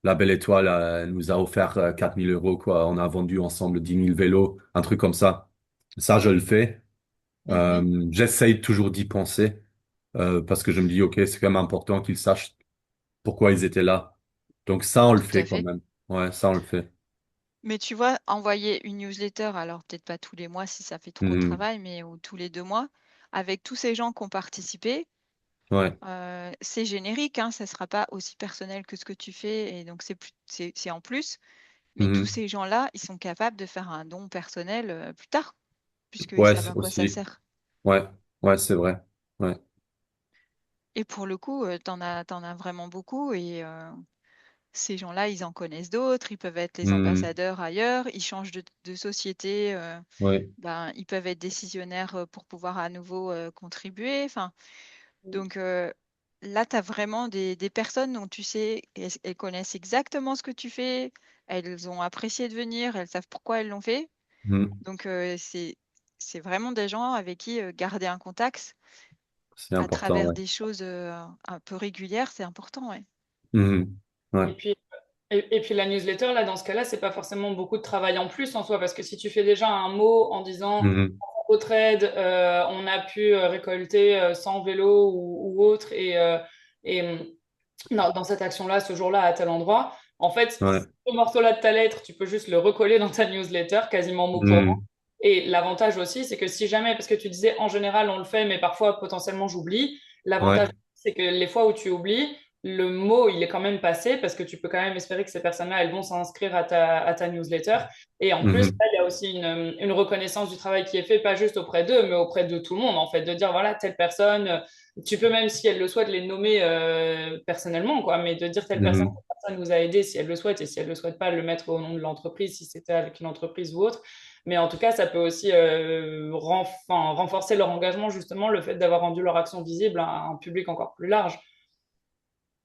la Belle Étoile nous a offert 4 000 euros, quoi. On a vendu ensemble 10 000 vélos, un truc comme ça. Ça, je le fais. Mhm. J'essaye toujours d'y penser parce que je me dis, OK, c'est quand même important qu'ils sachent pourquoi ils étaient là. Donc ça, on le Tout à fait quand fait. même. Ouais, ça, on le fait. Mais tu vois, envoyer une newsletter, alors peut-être pas tous les mois si ça fait trop de Mhm. travail, mais ou tous les 2 mois, avec tous ces gens qui ont participé, Ouais. c'est générique, hein, ça sera pas aussi personnel que ce que tu fais, et donc c'est en plus. Mais tous Mhm. ces gens-là, ils sont capables de faire un don personnel plus tard, puisqu'ils Ouais, savent à quoi ça aussi. sert. Ouais, ouais, c'est vrai. Ouais. Et pour le coup, t'en as vraiment beaucoup, et ces gens-là, ils en connaissent d'autres, ils peuvent être les Mhm. ambassadeurs ailleurs, ils changent de société, Ouais. ben, ils peuvent être décisionnaires pour pouvoir à nouveau contribuer. Enfin, donc là, tu as vraiment des personnes dont tu sais, elles connaissent exactement ce que tu fais, elles ont apprécié de venir, elles savent pourquoi elles l'ont fait. Mhm. Donc c'est vraiment des gens avec qui garder un contact C'est à important, travers ouais. des choses un peu régulières, c'est important, ouais. Mhm. Ouais. Et puis, et puis la newsletter, là, dans ce cas-là, c'est pas forcément beaucoup de travail en plus en soi, parce que si tu fais déjà un mot en disant Mhm. au trade, on a pu récolter 100 vélos ou autre, et dans cette action-là, ce jour-là, à tel endroit, en fait, Ouais. ce morceau-là de ta lettre, tu peux juste le recoller dans ta newsletter, quasiment mot pour mot. Mhm. Et l'avantage aussi, c'est que si jamais, parce que tu disais en général on le fait, mais parfois potentiellement j'oublie, l'avantage Ouais. c'est que les fois où tu oublies, le mot il est quand même passé parce que tu peux quand même espérer que ces personnes-là elles vont s'inscrire à ta newsletter. Et en plus, Mhm. là, il y a aussi une reconnaissance du travail qui est fait, pas juste auprès d'eux, mais auprès de tout le monde en fait, de dire voilà, telle personne, tu peux même si elle le souhaite les nommer personnellement, quoi, mais de dire Mhm. telle personne nous a aidé si elle le souhaite et si elle le souhaite pas, le mettre au nom de l'entreprise si c'était avec une entreprise ou autre. Mais en tout cas, ça peut aussi renforcer leur engagement, justement, le fait d'avoir rendu leur action visible à un public encore plus large.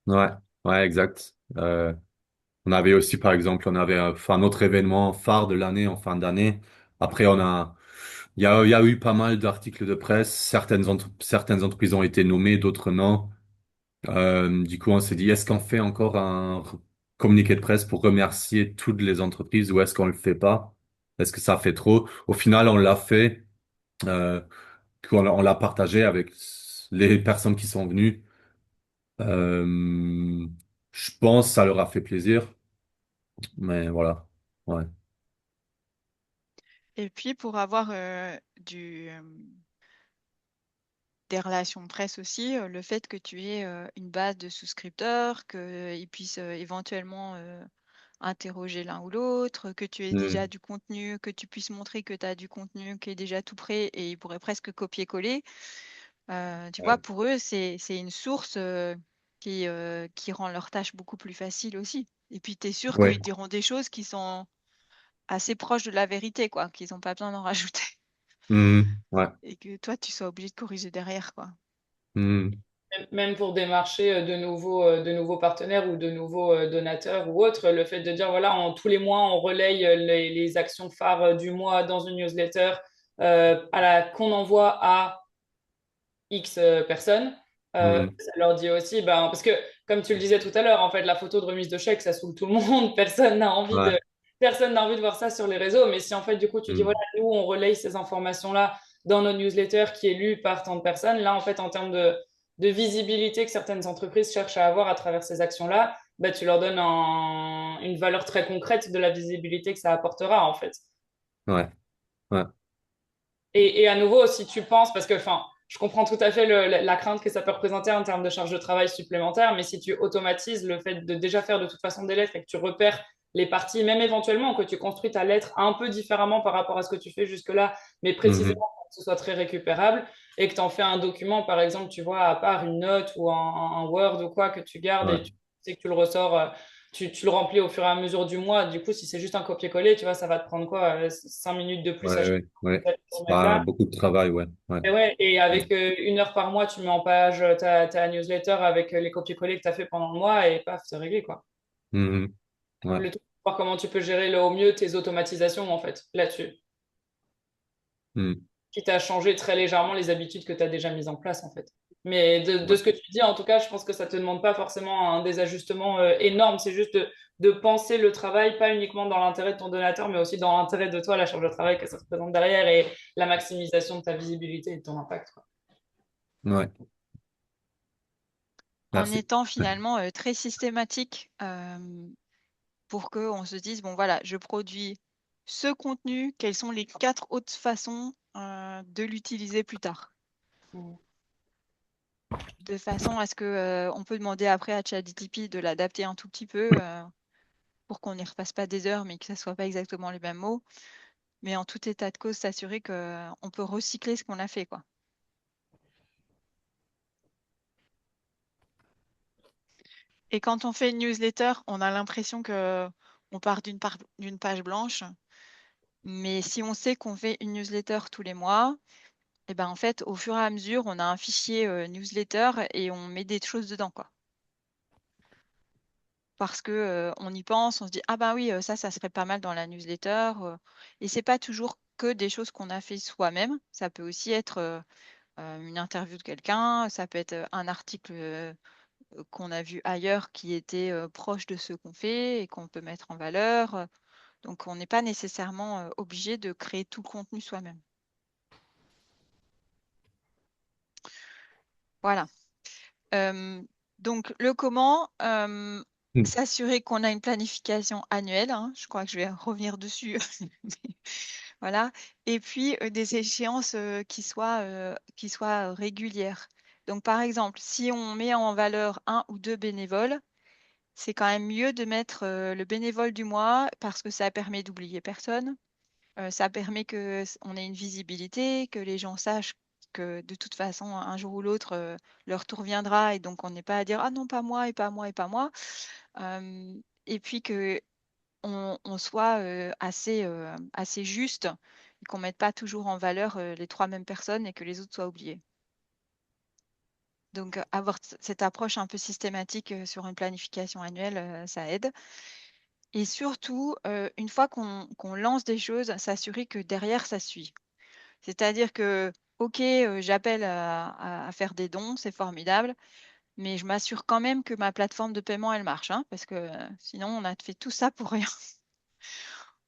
Ouais. Ouais, exact. On avait aussi, par exemple, on avait fait un autre événement phare de l'année en fin d'année. Après, il y a eu pas mal d'articles de presse. Certaines entreprises ont été nommées, d'autres non. Du coup, on s'est dit, est-ce qu'on fait encore un communiqué de presse pour remercier toutes les entreprises ou est-ce qu'on le fait pas? Est-ce que ça fait trop? Au final, on l'a fait. Euh, on l'a partagé avec les personnes qui sont venues. Euh, je pense que ça leur a fait plaisir, mais voilà. Ouais. Et puis pour avoir des relations presse aussi, le fait que tu aies une base de souscripteurs, qu'ils puissent éventuellement interroger l'un ou l'autre, que tu aies déjà Hmm. du contenu, que tu puisses montrer que tu as du contenu qui est déjà tout prêt et ils pourraient presque copier-coller. Tu vois, Ouais. pour eux, c'est une source qui rend leur tâche beaucoup plus facile aussi. Et puis, tu es sûr Ouais. qu'ils diront des choses qui sont assez proches de la vérité, quoi, qu'ils n'ont pas besoin d'en rajouter. Hmm. Ouais. Et que toi, tu sois obligé de corriger derrière, quoi. Hmm. Même pour démarcher de nouveaux partenaires ou de nouveaux donateurs ou autres, le fait de dire, voilà, tous les mois, on relaye les actions phares du mois dans une newsletter qu'on envoie à X personnes, Hmm. ça leur dit aussi, ben, parce que comme tu le disais tout à l'heure, en fait, la photo de remise de chèque, ça saoule tout le monde. Ouais. Personne n'a envie de voir ça sur les réseaux. Mais si en fait, du coup, tu dis, Hmm. voilà, nous, on relaye ces informations-là dans nos newsletters qui est lue par tant de personnes, là, en fait, en termes de visibilité que certaines entreprises cherchent à avoir à travers ces actions-là, ben, tu leur donnes une valeur très concrète de la visibilité que ça apportera, en fait. Ouais. Ouais. Et à nouveau, si tu penses, parce que enfin, je comprends tout à fait la crainte que ça peut représenter en termes de charge de travail supplémentaire, mais si tu automatises le fait de déjà faire de toute façon des lettres et que tu repères les parties, même éventuellement que tu construis ta lettre un peu différemment par rapport à ce que tu fais jusque-là, mais précisément Mhm. pour que ce soit très récupérable, et que tu en fais un document, par exemple, tu vois, à part une note ou un Word ou quoi que tu gardes et Ouais. tu sais que tu le ressors. Tu le remplis au fur et à mesure du mois. Du coup, si c'est juste un copier-coller, tu vois, ça va te prendre quoi, 5 minutes de plus à Ouais. chaque Ouais. Ouais. pour C'est mettre pas là. beaucoup de travail, ouais. Ouais. Et, ouais, et Ouais. avec 1 heure par mois, tu mets en page ta newsletter avec les copier-coller que tu as fait pendant le mois et paf, c'est réglé, quoi. Mhm. Ouais. Le tout, c'est voir comment tu peux gérer au mieux tes automatisations, en fait, là-dessus. Hmm. Quitte à changer très légèrement les habitudes que tu as déjà mises en place, en fait. Mais de Ouais. ce que tu dis, en tout cas, je pense que ça ne te demande pas forcément un désajustement énorme. C'est juste de penser le travail, pas uniquement dans l'intérêt de ton donateur, mais aussi dans l'intérêt de toi, la charge de travail que ça représente derrière et la maximisation de ta visibilité et de ton impact, quoi. Ouais. En Merci. étant finalement très systématique pour qu'on se dise, bon voilà, je produis ce contenu, quelles sont les 4 autres façons de l'utiliser plus tard. Mm. De façon à ce que on peut demander après à ChatGPT de l'adapter un tout petit peu pour qu'on n'y repasse pas des heures, mais que ça soit pas exactement les mêmes mots. Mais en tout état de cause, s'assurer qu'on peut recycler ce qu'on a fait, quoi. Et quand on fait une newsletter, on a l'impression que on part d'une page blanche. Mais si on sait qu'on fait une newsletter tous les mois, et ben en fait, au fur et à mesure, on a un fichier newsletter et on met des choses dedans, quoi. Parce que on y pense, on se dit ah bah oui, ça serait pas mal dans la newsletter. Et c'est pas toujours que des choses qu'on a fait soi-même. Ça peut aussi être une interview de quelqu'un, ça peut être un article qu'on a vu ailleurs qui était proche de ce qu'on fait et qu'on peut mettre en valeur. Donc on n'est pas nécessairement obligé de créer tout le contenu soi-même. Voilà. Donc le comment, Hmm. s'assurer qu'on a une planification annuelle, hein, je crois que je vais revenir dessus. Voilà. Et puis des échéances qui soient régulières. Donc par exemple, si on met en valeur un ou deux bénévoles, c'est quand même mieux de mettre le bénévole du mois parce que ça permet d'oublier personne. Ça permet que on ait une visibilité, que les gens sachent que de toute façon, un jour ou l'autre, leur tour viendra et donc on n'est pas à dire ah non, pas moi et pas moi et pas moi. Et puis que on soit assez juste et qu'on ne mette pas toujours en valeur les trois mêmes personnes et que les autres soient oubliés. Donc, avoir cette approche un peu systématique sur une planification annuelle, ça aide. Et surtout, une fois qu'on lance des choses, s'assurer que derrière, ça suit. C'est-à-dire que, OK, j'appelle à faire des dons, c'est formidable, mais je m'assure quand même que ma plateforme de paiement, elle marche, hein, parce que sinon, on a fait tout ça pour rien.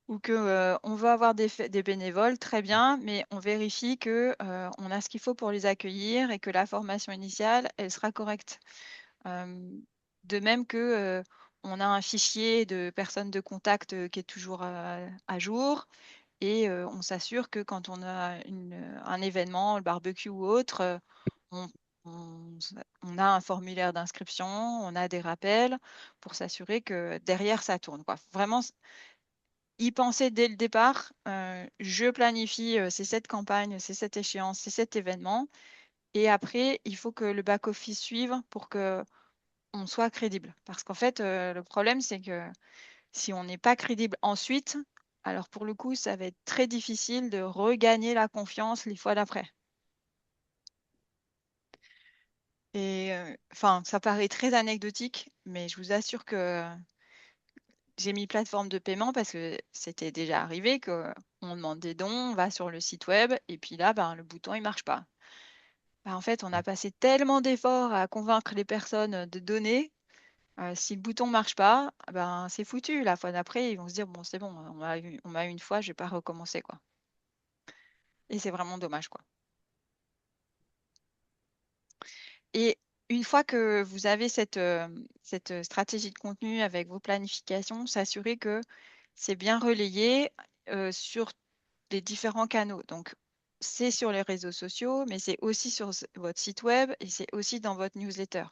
Ou que on veut avoir des bénévoles, très bien, mais on vérifie que on a ce qu'il faut pour les accueillir et que la formation initiale, elle sera correcte. De même que on a un fichier de personnes de contact qui est toujours à jour et on s'assure que quand on a un événement, le barbecue ou autre, on, on- on a un formulaire d'inscription, on a des rappels pour s'assurer que derrière ça tourne, quoi. Vraiment y penser dès le départ. Je planifie, c'est cette campagne, c'est cette échéance, c'est cet événement. Et après, il faut que le back-office suive pour que on soit crédible. Parce qu'en fait, le problème, c'est que si on n'est pas crédible ensuite, alors pour le coup, ça va être très difficile de regagner la confiance les fois d'après. Et enfin, ça paraît très anecdotique, mais je vous assure que j'ai mis plateforme de paiement parce que c'était déjà arrivé qu'on demande des dons, on va sur le site web et puis là, ben, le bouton il marche pas. Ben, en fait, on a passé tellement d'efforts à convaincre les personnes de donner. Si le bouton marche pas, ben, c'est foutu. La fois d'après, ils vont se dire, bon, c'est bon, on m'a eu une fois, je vais pas recommencer, quoi. Et c'est vraiment dommage, quoi. Et une fois que vous avez cette stratégie de contenu avec vos planifications, s'assurer que c'est bien relayé sur les différents canaux. Donc, c'est sur les réseaux sociaux, mais c'est aussi sur votre site web et c'est aussi dans votre newsletter.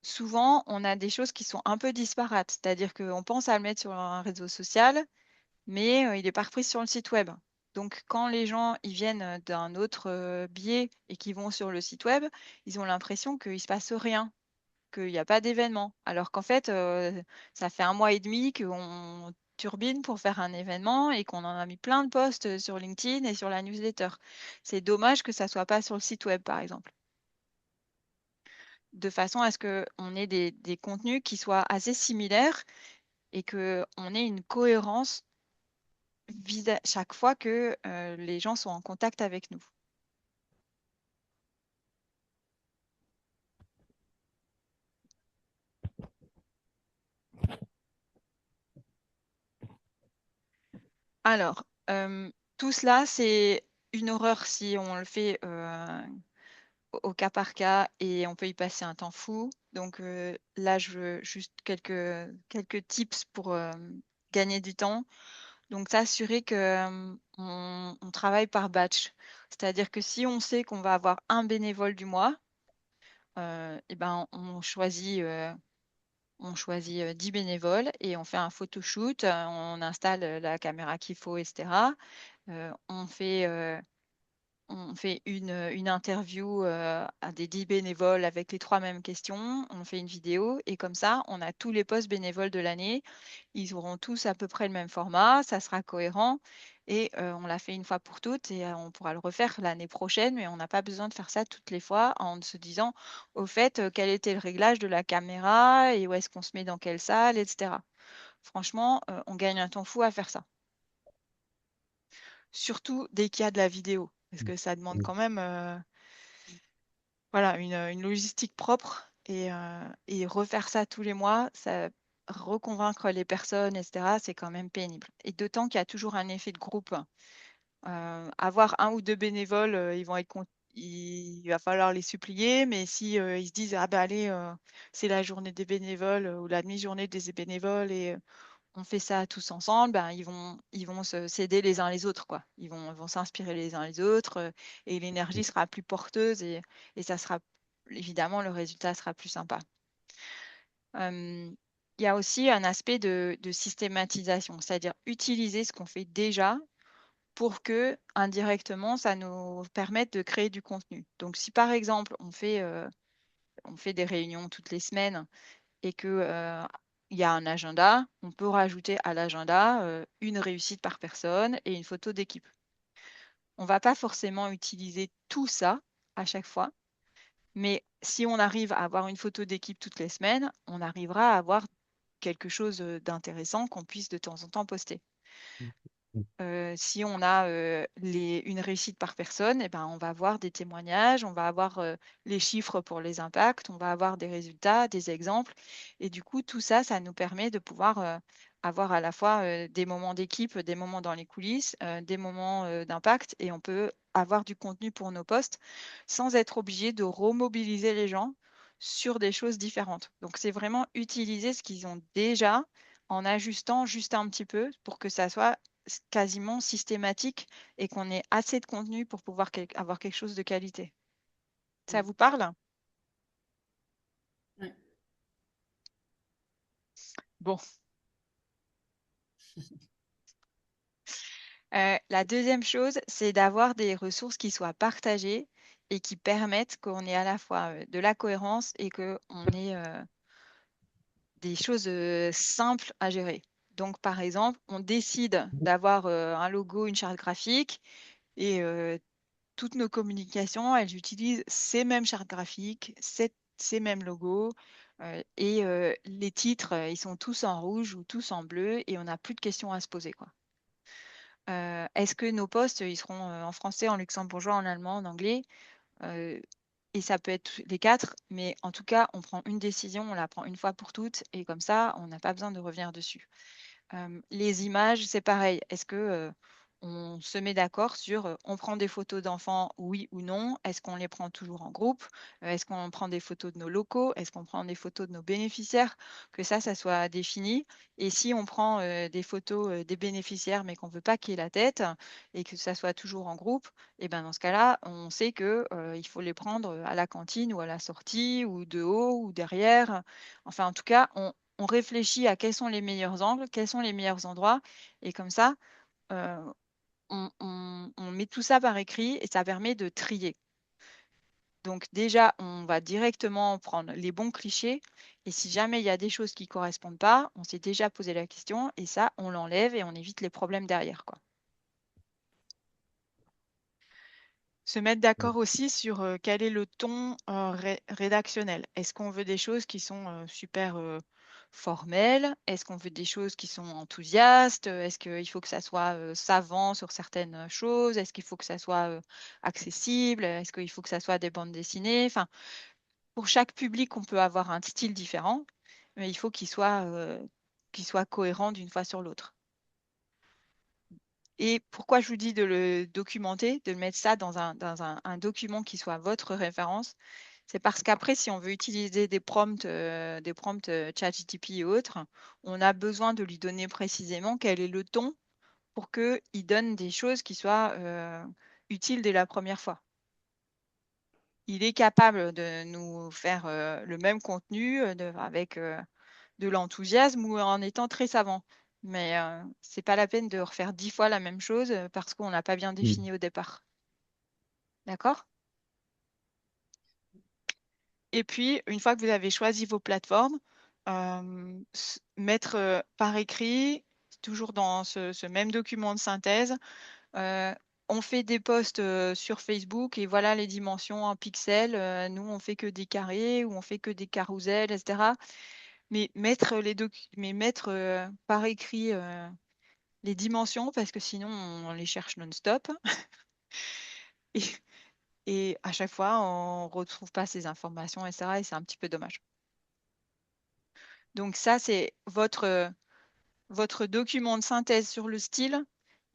Souvent, on a des choses qui sont un peu disparates, c'est-à-dire qu'on pense à le mettre sur un réseau social, mais il n'est pas repris sur le site web. Donc, quand les gens ils viennent d'un autre biais et qui vont sur le site web, ils ont l'impression qu'il ne se passe rien, qu'il n'y a pas d'événement. Alors qu'en fait, ça fait un mois et demi qu'on turbine pour faire un événement et qu'on en a mis plein de posts sur LinkedIn et sur la newsletter. C'est dommage que ça ne soit pas sur le site web, par exemple. De façon à ce qu'on ait des contenus qui soient assez similaires et qu'on ait une cohérence chaque fois que les gens sont en contact avec nous. Alors, tout cela, c'est une horreur si on le fait au cas par cas et on peut y passer un temps fou. Donc là, je veux juste quelques tips pour gagner du temps. Donc, s'assurer que on travaille par batch. C'est-à-dire que si on sait qu'on va avoir un bénévole du mois, et ben, on choisit 10 bénévoles et on fait un photoshoot, on installe la caméra qu'il faut, etc. On fait une interview à des 10 bénévoles avec les 3 mêmes questions. On fait une vidéo et comme ça, on a tous les postes bénévoles de l'année. Ils auront tous à peu près le même format, ça sera cohérent et on l'a fait une fois pour toutes et on pourra le refaire l'année prochaine, mais on n'a pas besoin de faire ça toutes les fois en se disant au fait quel était le réglage de la caméra et où est-ce qu'on se met dans quelle salle, etc. Franchement, on gagne un temps fou à faire ça. Surtout dès qu'il y a de la vidéo, parce que ça demande quand même voilà, une logistique propre et refaire ça tous les mois, ça reconvaincre les personnes, etc., c'est quand même pénible. Et d'autant qu'il y a toujours un effet de groupe. Avoir un ou deux bénévoles, il va falloir les supplier, mais si ils se disent ah ben allez, c'est la journée des bénévoles ou la demi-journée des bénévoles et on fait ça tous ensemble, ben, ils vont s'aider les uns les autres, quoi. Ils vont s'inspirer les uns les autres et l'énergie sera plus porteuse et ça sera, évidemment, le résultat sera plus sympa. Il y a aussi un aspect de systématisation, c'est-à-dire utiliser ce qu'on fait déjà pour que, indirectement, ça nous permette de créer du contenu. Donc, si par exemple, on fait des réunions toutes les semaines et que il y a un agenda, on peut rajouter à l'agenda une réussite par personne et une photo d'équipe. On ne va pas forcément utiliser tout ça à chaque fois, mais si on arrive à avoir une photo d'équipe toutes les semaines, on arrivera à avoir quelque chose d'intéressant qu'on puisse de temps en temps poster. Si on a une réussite par personne, eh ben, on va avoir des témoignages, on va avoir les chiffres pour les impacts, on va avoir des résultats, des exemples. Et du coup, tout ça, ça nous permet de pouvoir avoir à la fois des moments d'équipe, des moments dans les coulisses, des moments d'impact, et on peut avoir du contenu pour nos posts sans être obligé de remobiliser les gens sur des choses différentes. Donc, c'est vraiment utiliser ce qu'ils ont déjà en ajustant juste un petit peu pour que ça soit quasiment systématique et qu'on ait assez de contenu pour pouvoir avoir quelque chose de qualité. Ça vous parle? Ouais. Bon. La deuxième chose, c'est d'avoir des ressources qui soient partagées et qui permettent qu'on ait à la fois de la cohérence et qu'on ait des choses simples à gérer. Donc, par exemple, on décide d'avoir un logo, une charte graphique et toutes nos communications, elles utilisent ces mêmes chartes graphiques, ces mêmes logos, et les titres, ils sont tous en rouge ou tous en bleu, et on n'a plus de questions à se poser, quoi. Est-ce que nos posts, ils seront en français, en luxembourgeois, en allemand, en anglais? Euh, et ça peut être les quatre, mais en tout cas, on prend une décision, on la prend une fois pour toutes, et comme ça, on n'a pas besoin de revenir dessus. Les images, c'est pareil. Est-ce que on se met d'accord sur on prend des photos d'enfants, oui ou non? Est-ce qu'on les prend toujours en groupe? Est-ce qu'on prend des photos de nos locaux? Est-ce qu'on prend des photos de nos bénéficiaires? Que ça soit défini. Et si on prend des photos des bénéficiaires, mais qu'on ne veut pas qu'il y ait la tête et que ça soit toujours en groupe, et ben dans ce cas-là, on sait que il faut les prendre à la cantine ou à la sortie ou de haut ou derrière. Enfin, en tout cas, on réfléchit à quels sont les meilleurs angles, quels sont les meilleurs endroits, et comme ça, euh, on met tout ça par écrit et ça permet de trier. Donc déjà, on va directement prendre les bons clichés et si jamais il y a des choses qui ne correspondent pas, on s'est déjà posé la question et ça, on l'enlève et on évite les problèmes derrière, quoi. Se mettre d'accord aussi sur quel est le ton rédactionnel. Est-ce qu'on veut des choses qui sont super formelles? Est-ce qu'on veut des choses qui sont enthousiastes? Est-ce qu'il faut que ça soit savant sur certaines choses? Est-ce qu'il faut que ça soit accessible? Est-ce qu'il faut que ça soit des bandes dessinées? Enfin, pour chaque public, on peut avoir un style différent, mais il faut qu'il soit cohérent d'une fois sur l'autre. Et pourquoi je vous dis de le documenter, de mettre ça dans un document qui soit votre référence, c'est parce qu'après, si on veut utiliser des prompts ChatGPT et autres, on a besoin de lui donner précisément quel est le ton pour qu'il donne des choses qui soient utiles dès la première fois. Il est capable de nous faire le même contenu avec de l'enthousiasme ou en étant très savant. Mais c'est pas la peine de refaire 10 fois la même chose parce qu'on n'a pas bien défini au départ. D'accord? Et puis, une fois que vous avez choisi vos plateformes, mettre par écrit, toujours dans ce même document de synthèse, on fait des posts sur Facebook et voilà les dimensions en pixels. Nous, on fait que des carrés ou on fait que des carousels, etc. Mais mettre par écrit les dimensions parce que sinon on les cherche non-stop et, et à chaque fois on retrouve pas ces informations, etc. Et c'est un petit peu dommage. Donc ça, c'est votre document de synthèse sur le style.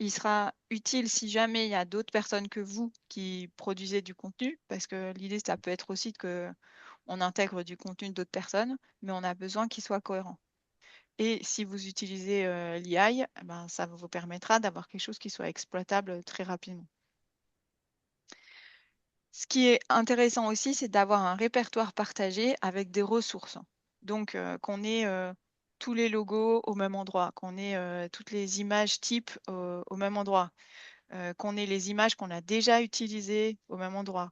Il sera utile si jamais il y a d'autres personnes que vous qui produisez du contenu, parce que l'idée, ça peut être aussi que on intègre du contenu d'autres personnes, mais on a besoin qu'il soit cohérent. Et si vous utilisez l'IA, ben, ça vous permettra d'avoir quelque chose qui soit exploitable très rapidement. Ce qui est intéressant aussi, c'est d'avoir un répertoire partagé avec des ressources. Donc, qu'on ait tous les logos au même endroit, qu'on ait toutes les images types au même endroit, qu'on ait les images qu'on a déjà utilisées au même endroit,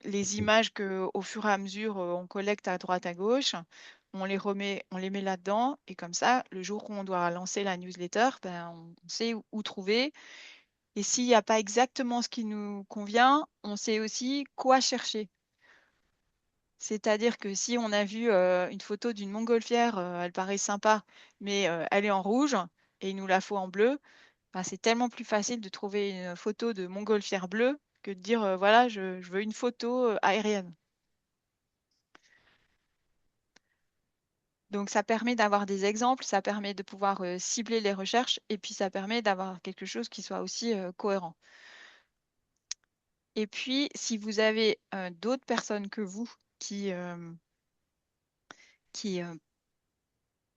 les images que, au fur et à mesure, on collecte à droite à gauche, on les met là-dedans, et comme ça, le jour où on doit lancer la newsletter, ben, on sait où trouver. Et s'il n'y a pas exactement ce qui nous convient, on sait aussi quoi chercher. C'est-à-dire que si on a vu une photo d'une montgolfière, elle paraît sympa, mais elle est en rouge et il nous la faut en bleu, ben, c'est tellement plus facile de trouver une photo de montgolfière bleue que de dire voilà, je veux une photo aérienne. Donc ça permet d'avoir des exemples, ça permet de pouvoir cibler les recherches et puis ça permet d'avoir quelque chose qui soit aussi cohérent. Et puis, si vous avez d'autres personnes que vous qui, qui, euh,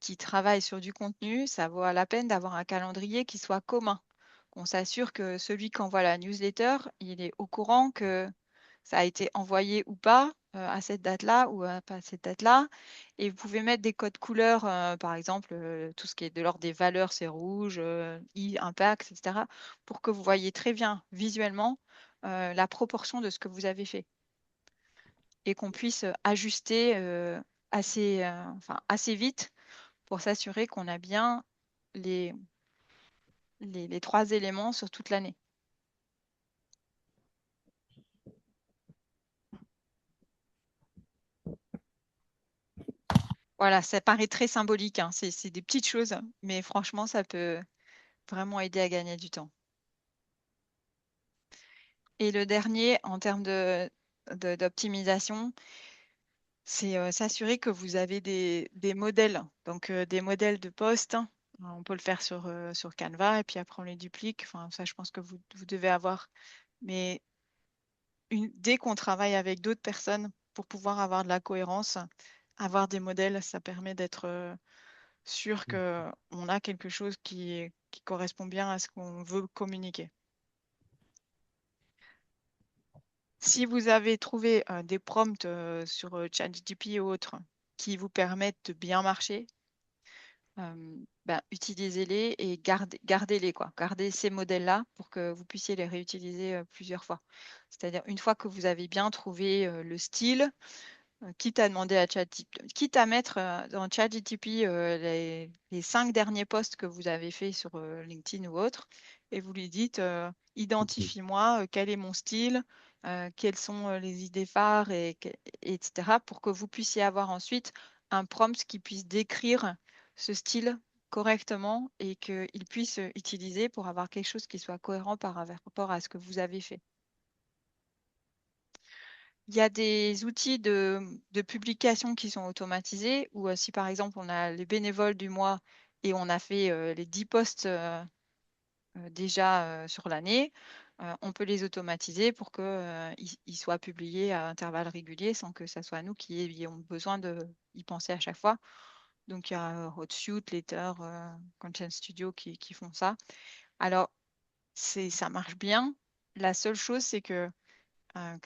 qui travaillent sur du contenu, ça vaut la peine d'avoir un calendrier qui soit commun. Qu'on s'assure que celui qui envoie la newsletter, il est au courant que ça a été envoyé ou pas à cette date-là ou pas à cette date-là. Et vous pouvez mettre des codes couleurs, par exemple, tout ce qui est de l'ordre des valeurs, c'est rouge, impact, etc., pour que vous voyez très bien visuellement la proportion de ce que vous avez fait et qu'on puisse ajuster assez vite pour s'assurer qu'on a bien les, les 3 éléments sur toute l'année. Voilà, ça paraît très symbolique, hein. C'est des petites choses, mais franchement, ça peut vraiment aider à gagner du temps. Et le dernier, en termes d'optimisation, c'est s'assurer que vous avez des modèles, donc des modèles de poste. On peut le faire sur Canva et puis après on les duplique. Enfin, ça, je pense que vous devez avoir. Mais dès qu'on travaille avec d'autres personnes pour pouvoir avoir de la cohérence, avoir des modèles, ça permet d'être sûr qu'on a quelque chose qui correspond bien à ce qu'on veut communiquer. Si vous avez trouvé des prompts sur ChatGPT ou autres qui vous permettent de bien marcher, ben, utilisez-les et gardez-les, quoi. Gardez ces modèles-là pour que vous puissiez les réutiliser plusieurs fois. C'est-à-dire une fois que vous avez bien trouvé le style, quitte à demander à ChatGPT, quitte à mettre dans ChatGPT les 5 derniers posts que vous avez faits sur LinkedIn ou autre, et vous lui dites identifie-moi, quel est mon style, quelles sont les idées phares, etc., pour que vous puissiez avoir ensuite un prompt qui puisse décrire ce style correctement et qu'il puisse utiliser pour avoir quelque chose qui soit cohérent par rapport à ce que vous avez fait. Il y a des outils de publication qui sont automatisés, ou si par exemple on a les bénévoles du mois et on a fait les 10 posts déjà sur l'année, on peut les automatiser pour qu'ils soient publiés à intervalles réguliers sans que ce soit nous qui ayons besoin d'y penser à chaque fois. Donc il y a Hotsuite, Letter, Content Studio qui font ça. Alors, ça marche bien. La seule chose, c'est que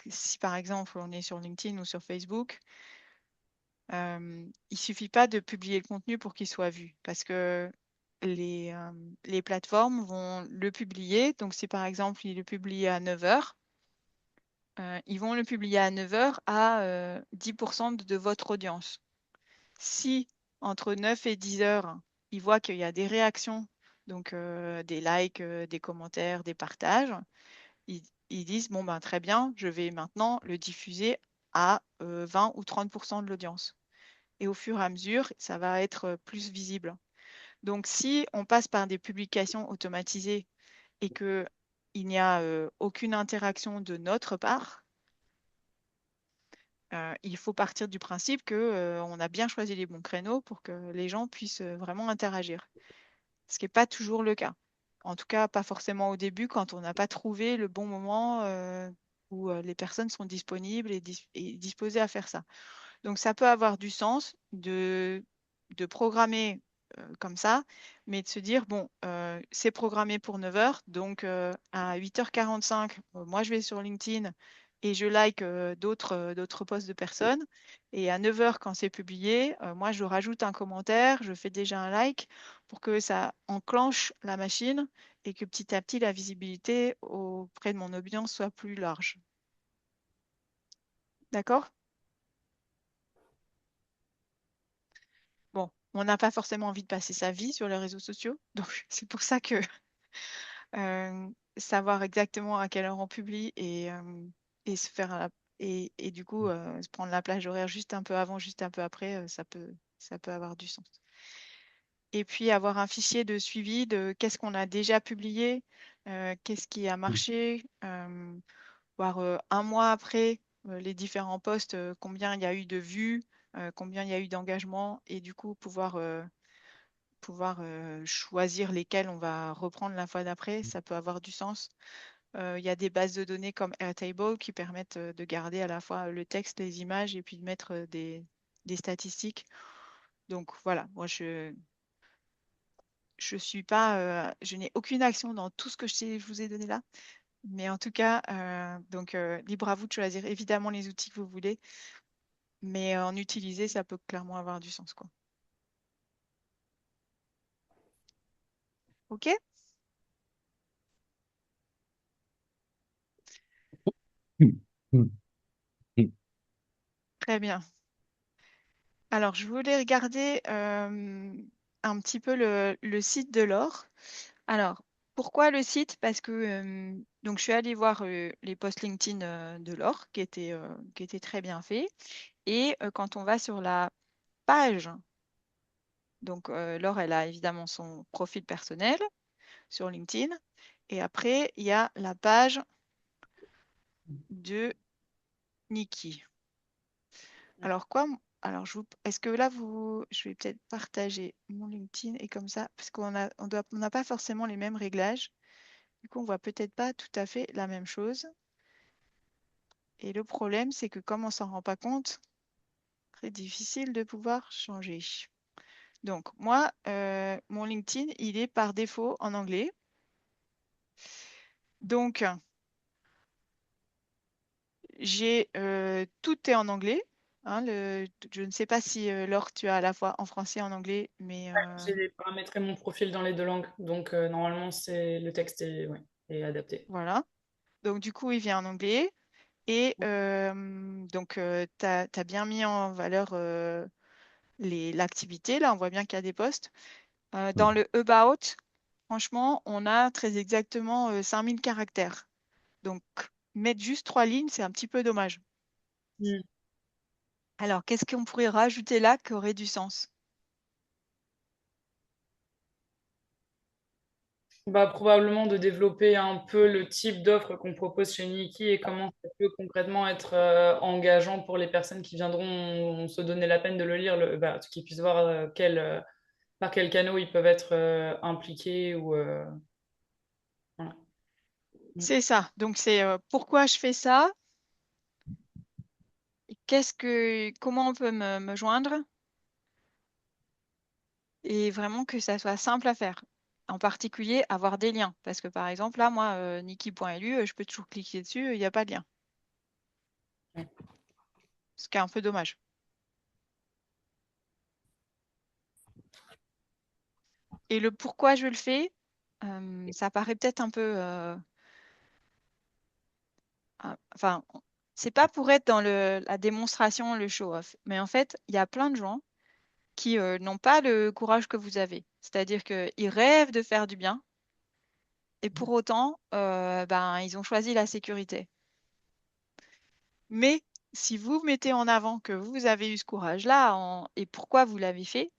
si par exemple on est sur LinkedIn ou sur Facebook, il suffit pas de publier le contenu pour qu'il soit vu parce que les plateformes vont le publier. Donc si par exemple il est publié à 9 heures, ils vont le publier à 9 heures à 10% de votre audience. Si entre 9 et 10 heures, ils voient qu'il y a des réactions, donc des likes, des commentaires, des partages, ils disent, bon, ben, très bien, je vais maintenant le diffuser à 20 ou 30% de l'audience. Et au fur et à mesure, ça va être plus visible. Donc, si on passe par des publications automatisées et qu'il n'y a aucune interaction de notre part, il faut partir du principe qu'on a bien choisi les bons créneaux pour que les gens puissent vraiment interagir. Ce qui n'est pas toujours le cas. En tout cas, pas forcément au début quand on n'a pas trouvé le bon moment où les personnes sont disponibles et disposées à faire ça. Donc, ça peut avoir du sens de programmer comme ça, mais de se dire, bon, c'est programmé pour 9 heures, donc à 8h45, moi je vais sur LinkedIn et je like d'autres posts de personnes. Et à 9 heures, quand c'est publié, moi je rajoute un commentaire, je fais déjà un like pour que ça enclenche la machine et que petit à petit la visibilité auprès de mon audience soit plus large. D'accord? Bon, on n'a pas forcément envie de passer sa vie sur les réseaux sociaux, donc c'est pour ça que savoir exactement à quelle heure on publie et se faire et du coup se prendre la plage horaire juste un peu avant, juste un peu après, ça peut avoir du sens. Et puis avoir un fichier de suivi de qu'est-ce qu'on a déjà publié, qu'est-ce qui a marché, voir un mois après les différents posts, combien il y a eu de vues, combien il y a eu d'engagement, et du coup pouvoir choisir lesquels on va reprendre la fois d'après, ça peut avoir du sens. Il y a des bases de données comme Airtable qui permettent de garder à la fois le texte, les images et puis de mettre des statistiques. Donc voilà, moi je suis pas, je n'ai aucune action dans tout ce que je vous ai donné là. Mais en tout cas, donc libre à vous de choisir évidemment les outils que vous voulez, mais en utiliser, ça peut clairement avoir du sens, quoi. Ok? Très bien. Alors, je voulais regarder un petit peu le site de l'or. Alors, pourquoi le site? Parce que donc je suis allée voir les posts LinkedIn de l'or qui étaient très bien faits. Et quand on va sur la page, donc Laure, elle a évidemment son profil personnel sur LinkedIn. Et après, il y a la page de Nikki. Alors quoi? Alors est-ce que là je vais peut-être partager mon LinkedIn et comme ça, parce on n'a pas forcément les mêmes réglages. Du coup, on voit peut-être pas tout à fait la même chose. Et le problème, c'est que comme on s'en rend pas compte, très difficile de pouvoir changer. Donc moi, mon LinkedIn, il est par défaut en anglais. Donc j'ai tout est en anglais. Hein, je ne sais pas si Laure, tu as à la fois en français et en anglais, mais J'ai paramétré mon profil dans les deux langues, donc normalement le texte est, ouais, est adapté. voilà. Donc du coup, il vient en anglais. Et donc, tu as bien mis en valeur l'activité. Là, on voit bien qu'il y a des postes. Dans le About, franchement, on a très exactement 5000 caractères. Donc, mettre juste 3 lignes, c'est un petit peu dommage. Mm. Alors, qu'est-ce qu'on pourrait rajouter là qui aurait du sens? Bah, probablement de développer un peu le type d'offre qu'on propose chez Niki et comment ça peut concrètement être engageant pour les personnes qui viendront se donner la peine de le lire, qu'ils puissent voir par quels canaux ils peuvent être impliqués ou voilà. Mm. C'est ça. Donc, c'est pourquoi je fais ça? Comment on peut me joindre? Et vraiment que ça soit simple à faire. En particulier, avoir des liens. Parce que par exemple, là, moi, Niki.lu, je peux toujours cliquer dessus, il n'y a pas de lien. Ouais. Ce qui est un peu dommage. Et le pourquoi je le fais, ça paraît peut-être un peu. Enfin, c'est pas pour être dans la démonstration, le show-off. Mais en fait, il y a plein de gens qui n'ont pas le courage que vous avez. C'est-à-dire qu'ils rêvent de faire du bien et pour autant, ben, ils ont choisi la sécurité. Mais si vous mettez en avant que vous avez eu ce courage-là et pourquoi vous l'avez fait,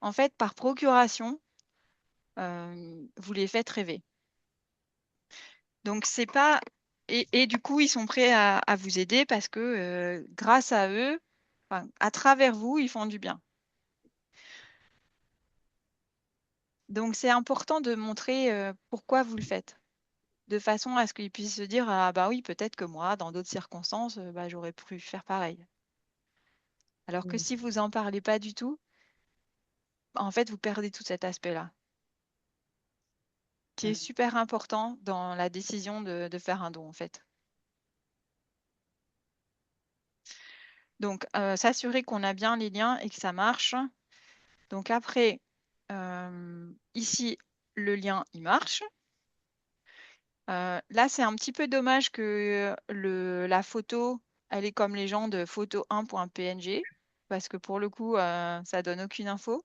en fait, par procuration, vous les faites rêver. Donc, c'est pas. Et du coup, ils sont prêts à vous aider parce que grâce à eux, enfin, à travers vous, ils font du bien. Donc, c'est important de montrer pourquoi vous le faites, de façon à ce qu'ils puissent se dire, ah bah oui, peut-être que moi, dans d'autres circonstances, bah, j'aurais pu faire pareil. Alors que Mm. si vous en parlez pas du tout, en fait, vous perdez tout cet aspect-là, qui est Ouais. super important dans la décision de faire un don, en fait. Donc, s'assurer qu'on a bien les liens et que ça marche. Donc après, ici, le lien, il marche. Là, c'est un petit peu dommage que la photo, elle est comme les gens de photo1.png, parce que pour le coup, ça donne aucune info.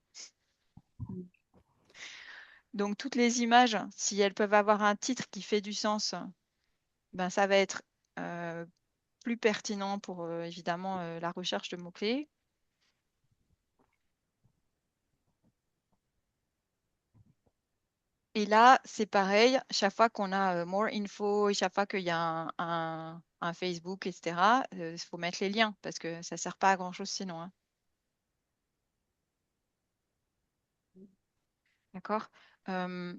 Donc toutes les images, si elles peuvent avoir un titre qui fait du sens, ben, ça va être euh, plus pertinent pour évidemment la recherche de mots-clés. Et là, c'est pareil, chaque fois qu'on a more info, chaque fois qu'il y a un Facebook, etc., il faut mettre les liens parce que ça ne sert pas à grand-chose sinon, hein. D'accord? Euh,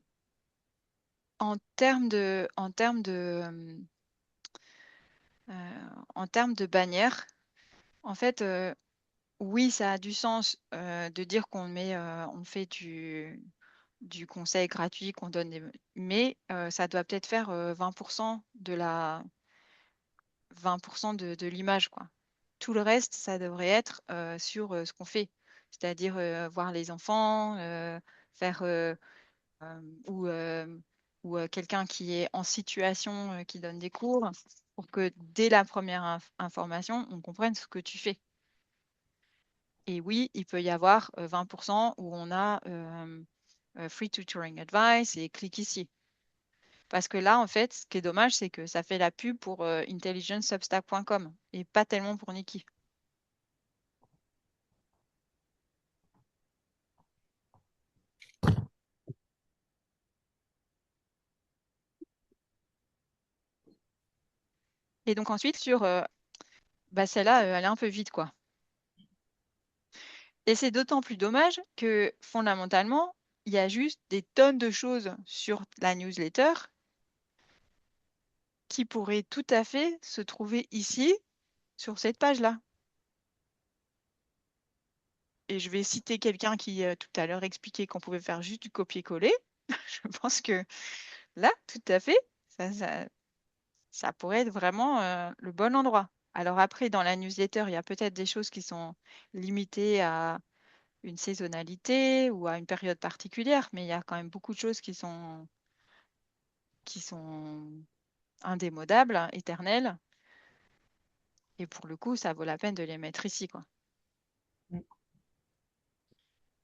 en termes de bannière, en fait, oui, ça a du sens de dire on fait du conseil gratuit, qu'on donne mais ça doit peut-être faire 20% de 20% de l'image, quoi. Tout le reste, ça devrait être sur ce qu'on fait, c'est-à-dire voir les enfants, faire ou, quelqu'un qui est en situation, qui donne des cours, pour que dès la première information, on comprenne ce que tu fais. Et oui, il peut y avoir 20% où on a Free Tutoring Advice et clique ici. Parce que là, en fait, ce qui est dommage, c'est que ça fait la pub pour intelligencesubstack.com et pas tellement pour Nikki. Et donc ensuite, sur bah, celle-là, elle est un peu vide, quoi. Et c'est d'autant plus dommage que fondamentalement, il y a juste des tonnes de choses sur la newsletter qui pourraient tout à fait se trouver ici, sur cette page-là. Et je vais citer quelqu'un qui tout à l'heure expliquait qu'on pouvait faire juste du copier-coller. Je pense que là, tout à fait, ça pourrait être vraiment le bon endroit. Alors après, dans la newsletter, il y a peut-être des choses qui sont limitées à une saisonnalité ou à une période particulière, mais il y a quand même beaucoup de choses qui sont indémodables, hein, éternelles. Et pour le coup, ça vaut la peine de les mettre ici, quoi.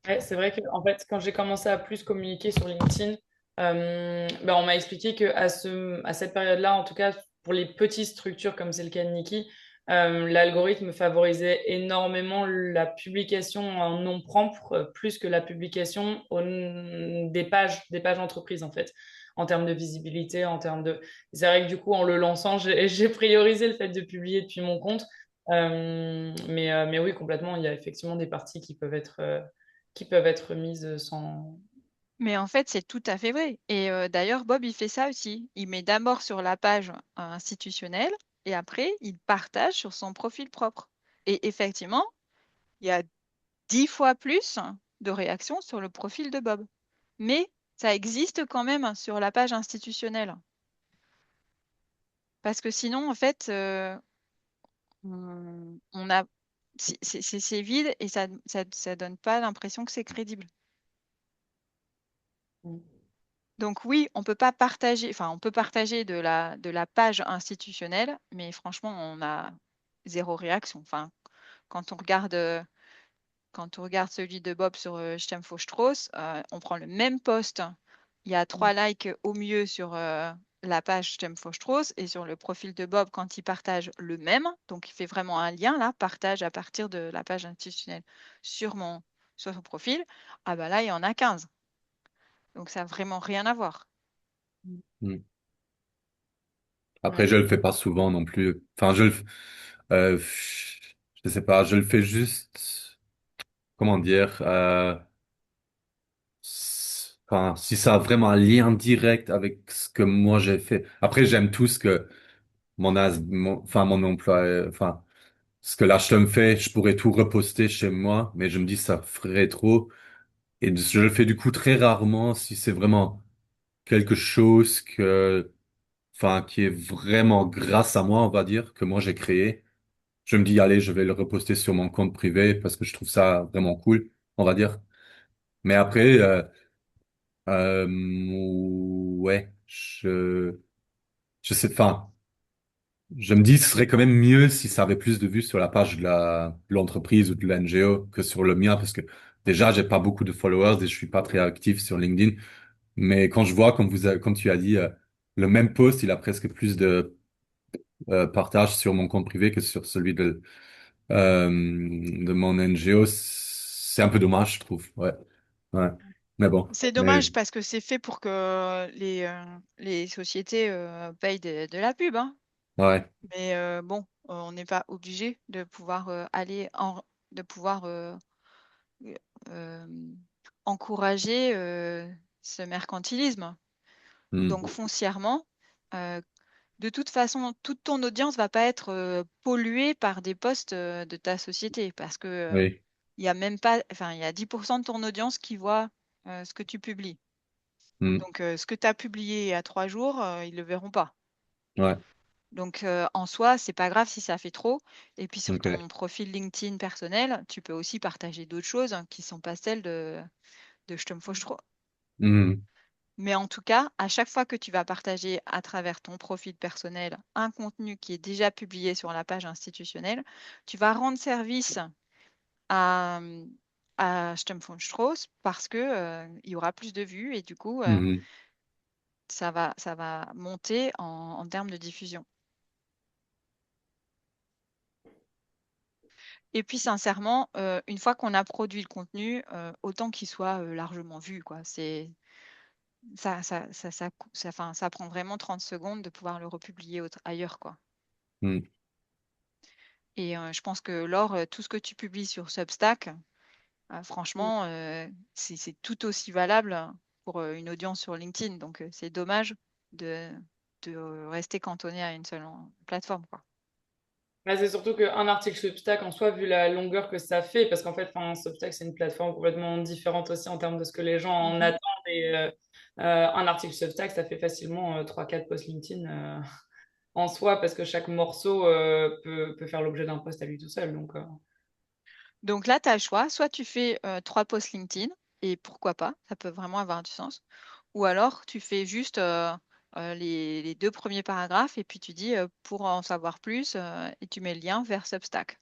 Ouais, c'est vrai que en fait, quand j'ai commencé à plus communiquer sur LinkedIn, On m'a expliqué que à cette période-là, en tout cas pour les petites structures comme c'est le cas de Niki, l'algorithme favorisait énormément la publication en nom propre plus que la publication des pages entreprises en fait, en termes de visibilité, en termes de. C'est vrai que du coup, en le lançant, j'ai priorisé le fait de publier depuis mon compte. Mais oui, complètement, il y a effectivement des parties qui peuvent être mises sans. Mais en fait, c'est tout à fait vrai. Et d'ailleurs, Bob, il fait ça aussi. Il met d'abord sur la page institutionnelle et après, il partage sur son profil propre. Et effectivement, il y a 10 fois plus de réactions sur le profil de Bob. Mais ça existe quand même sur la page institutionnelle. Parce que sinon, en fait, on a, c'est vide et ça donne pas l'impression que c'est crédible. Donc oui, on peut pas partager, enfin on peut partager de la page institutionnelle, mais franchement, on a zéro réaction. Enfin, quand on regarde, euh, quand on regarde celui de Bob sur Stemfo-Strauss, on prend le même post. Il y a 3 likes au mieux sur la page Stemfo-Strauss et sur le profil de Bob quand il partage le même. Donc il fait vraiment un lien là, partage à partir de la page institutionnelle sur sur son profil. Ah bah là, il y en a 15. Donc ça n'a vraiment rien à voir. Mm. Ouais. Après, je le fais pas souvent non plus. Enfin, euh, je sais pas, je le fais juste, comment dire, enfin, si ça a vraiment un lien direct avec ce que moi j'ai fait. Après, j'aime tout ce que enfin, mon emploi, enfin, ce que l'H me fait, je pourrais tout reposter chez moi, mais je me dis ça ferait trop. Et je le fais du coup très rarement si c'est vraiment quelque chose enfin, qui est vraiment grâce à moi, on va dire, que moi j'ai créé. Je me dis, allez, je vais le reposter sur mon compte privé parce que je trouve ça vraiment cool, on va dire. Mais après, ouais, je sais, enfin, je me dis, ce serait quand même mieux si ça avait plus de vues sur la page de l'entreprise ou de la NGO que sur le mien parce que déjà, j'ai pas beaucoup de followers et je suis pas très actif sur LinkedIn. Mais quand je vois, comme tu as dit, le même post, il a presque plus de partages sur mon compte privé que sur celui de mon NGO. C'est un peu dommage, je trouve. Ouais, ouais. Mais bon, C'est mais dommage parce que c'est fait pour que les sociétés payent de la pub, hein. ouais. Mais bon, on n'est pas obligé de pouvoir de pouvoir euh, encourager ce mercantilisme. Donc Hmm. foncièrement, euh, de toute façon, toute ton audience va pas être polluée par des posts de ta société parce que Oui. il y a même pas, enfin, il y a 10% de ton audience qui voit ce que tu publies. Hmm. Donc, ce que tu as publié il y a 3 jours, ils le verront pas. Ouais. Donc, en soi, c'est pas grave si ça fait trop. Et puis, sur Ok. ton profil LinkedIn personnel, tu peux aussi partager d'autres choses qui sont pas celles de Sturmfrust. Hmm. Mais en tout cas, à chaque fois que tu vas partager à travers ton profil personnel un contenu qui est déjà publié sur la page institutionnelle, tu vas rendre service à, à Sturmfrust parce que, il y aura plus de vues et du coup, Hmm. ça va monter en termes de diffusion. Et puis, sincèrement, une fois qu'on a produit le contenu, autant qu'il soit largement vu, quoi. Enfin, ça prend vraiment 30 secondes de pouvoir le republier ailleurs, quoi. Hmm. Et je pense que Laure, tout ce que tu publies sur Substack, franchement, c'est tout aussi valable pour une audience sur LinkedIn. Donc, c'est dommage de, de rester cantonné à une seule plateforme, quoi. Bah, c'est surtout qu'un article Substack en soi, vu la longueur que ça fait, parce qu'en fait, enfin, Substack, c'est une plateforme complètement différente aussi en termes de ce que les gens en Mhm. attendent. Et un article Substack, ça fait facilement 3-4 posts LinkedIn en soi, parce que chaque morceau peut faire l'objet d'un post à lui tout seul. Donc, Donc là, tu as le choix. Soit tu fais 3 posts LinkedIn, et pourquoi pas, ça peut vraiment avoir du sens. Ou alors, tu fais juste les 2 premiers paragraphes, et puis tu dis pour en savoir plus, et tu mets le lien vers Substack.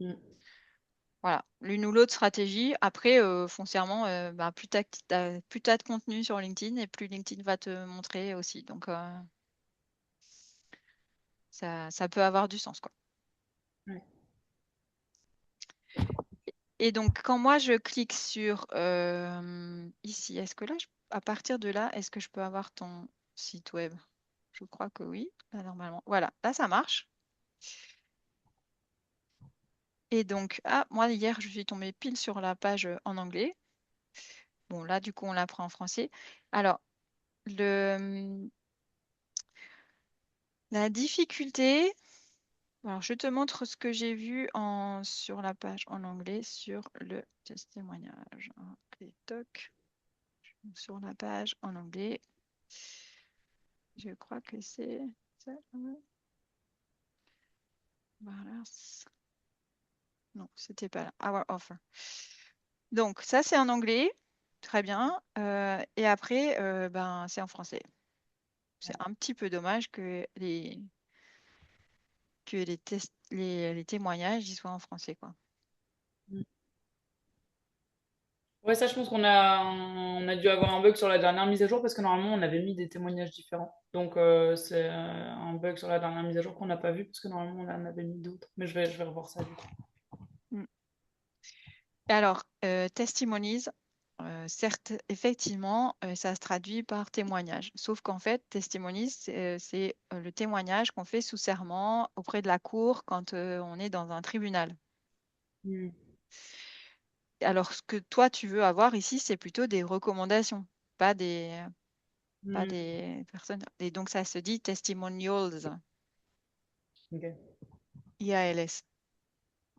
mm. Voilà, l'une ou l'autre stratégie. Après, foncièrement, bah, plus t'as de contenu sur LinkedIn et plus LinkedIn va te montrer aussi. Donc, ça peut avoir du sens, quoi. Ouais. Et donc, quand moi, je clique sur ici, est-ce que là, à partir de là, est-ce que je peux avoir ton site web? Je crois que oui, là, normalement. Voilà, là, ça marche. Et donc, moi, hier, je suis tombée pile sur la page en anglais. Bon, là, du coup, on l'apprend en français. Alors, la difficulté, alors je te montre ce que j'ai vu sur la page en anglais sur le témoignage. Ok, toc, sur la page en anglais. Je crois que c'est ça. Voilà. Non, c'était pas là. Our offer. Donc, ça, c'est en anglais. Très bien. Et après, ben, c'est en français. C'est un petit peu dommage que les témoignages ils soient en français, quoi. Ouais, ça, je pense qu'on a dû avoir un bug sur la dernière mise à jour parce que normalement, on avait mis des témoignages différents. Donc, c'est un bug sur la dernière mise à jour qu'on n'a pas vu parce que normalement, on en avait mis d'autres. Mais je vais revoir ça du coup. Mm. Et alors, testimonies, certes, effectivement, ça se traduit par témoignage. Sauf qu'en fait, testimonies, c'est le témoignage qu'on fait sous serment auprès de la cour quand on est dans un tribunal. Mm. Alors, ce que toi, tu veux avoir ici, c'est plutôt des recommandations, pas pas Mm. des personnes. Et donc, ça se dit testimonials, Ok. IALS.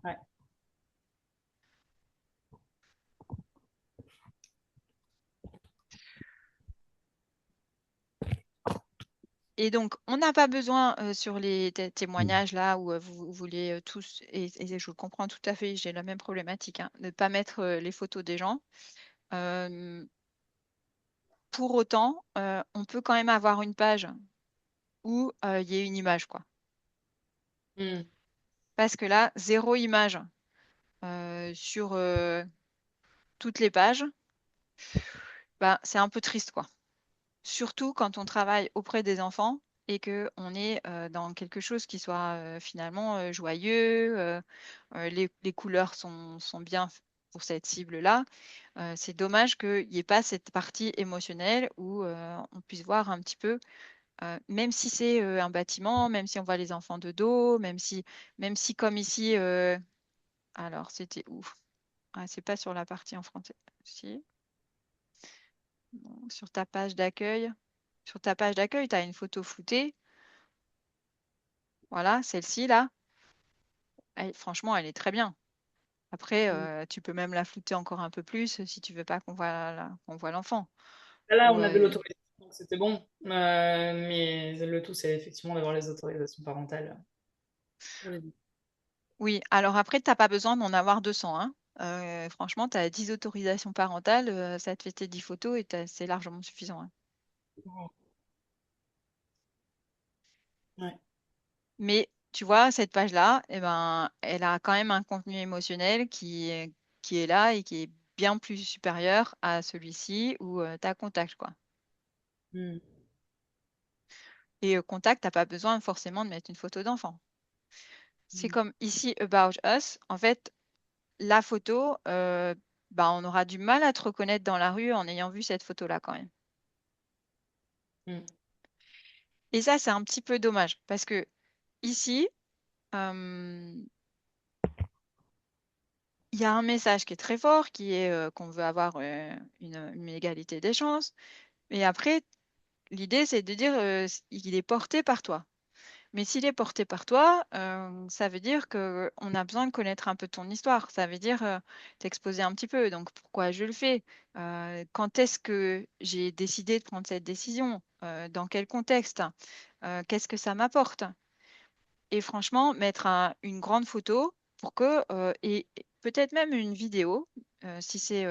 Ouais. Et donc, on n'a pas besoin sur les témoignages là où vous voulez tous, et je comprends tout à fait, j'ai la même problématique, hein, ne pas mettre les photos des gens. Euh, pour autant, on peut quand même avoir une page où il y ait une image, quoi. Mm. Parce que là, zéro image sur toutes les pages, bah, c'est un peu triste, quoi. Surtout quand on travaille auprès des enfants et que on est dans quelque chose qui soit finalement joyeux, les couleurs sont bien pour cette cible-là. C'est dommage qu'il n'y ait pas cette partie émotionnelle où on puisse voir un petit peu, même si c'est un bâtiment, même si on voit les enfants de dos, même si comme ici, alors c'était où? Ah, c'est pas sur la partie en français. Si. Non, sur ta page d'accueil. Sur ta page d'accueil, tu as une photo floutée. Voilà, celle-ci là. Franchement, elle est très bien. Après, Mm. tu peux même la flouter encore un peu plus si tu veux pas qu'on voit l'enfant. Là, Ou, on avait l'autorisation, donc c'était bon. Mais le tout, c'est effectivement d'avoir les autorisations parentales pour les deux. oui, alors après, tu n'as pas besoin d'en avoir 200, hein. Franchement, tu as 10 autorisations parentales, ça te fait tes 10 photos et c'est largement suffisant, hein. Ouais. Mais tu vois, cette page-là, eh ben, elle a quand même un contenu émotionnel qui est là et qui est bien plus supérieur à celui-ci où tu as contact, quoi. Mm. Et contact, tu n'as pas besoin forcément de mettre une photo d'enfant. C'est Mm. comme ici, About Us. En fait, la photo, bah, on aura du mal à te reconnaître dans la rue en ayant vu cette photo-là quand même. Mm. Et ça, c'est un petit peu dommage parce que ici, euh, il y a un message qui est très fort, qui est qu'on veut avoir une égalité des chances. Et après, l'idée, c'est de dire il est porté par toi. Mais s'il est porté par toi, ça veut dire qu'on a besoin de connaître un peu ton histoire. Ça veut dire t'exposer un petit peu. Donc, pourquoi je le fais? Quand est-ce que j'ai décidé de prendre cette décision? Dans quel contexte? Qu'est-ce que ça m'apporte? Et franchement, mettre une grande photo pour que, et peut-être même une vidéo, si c'est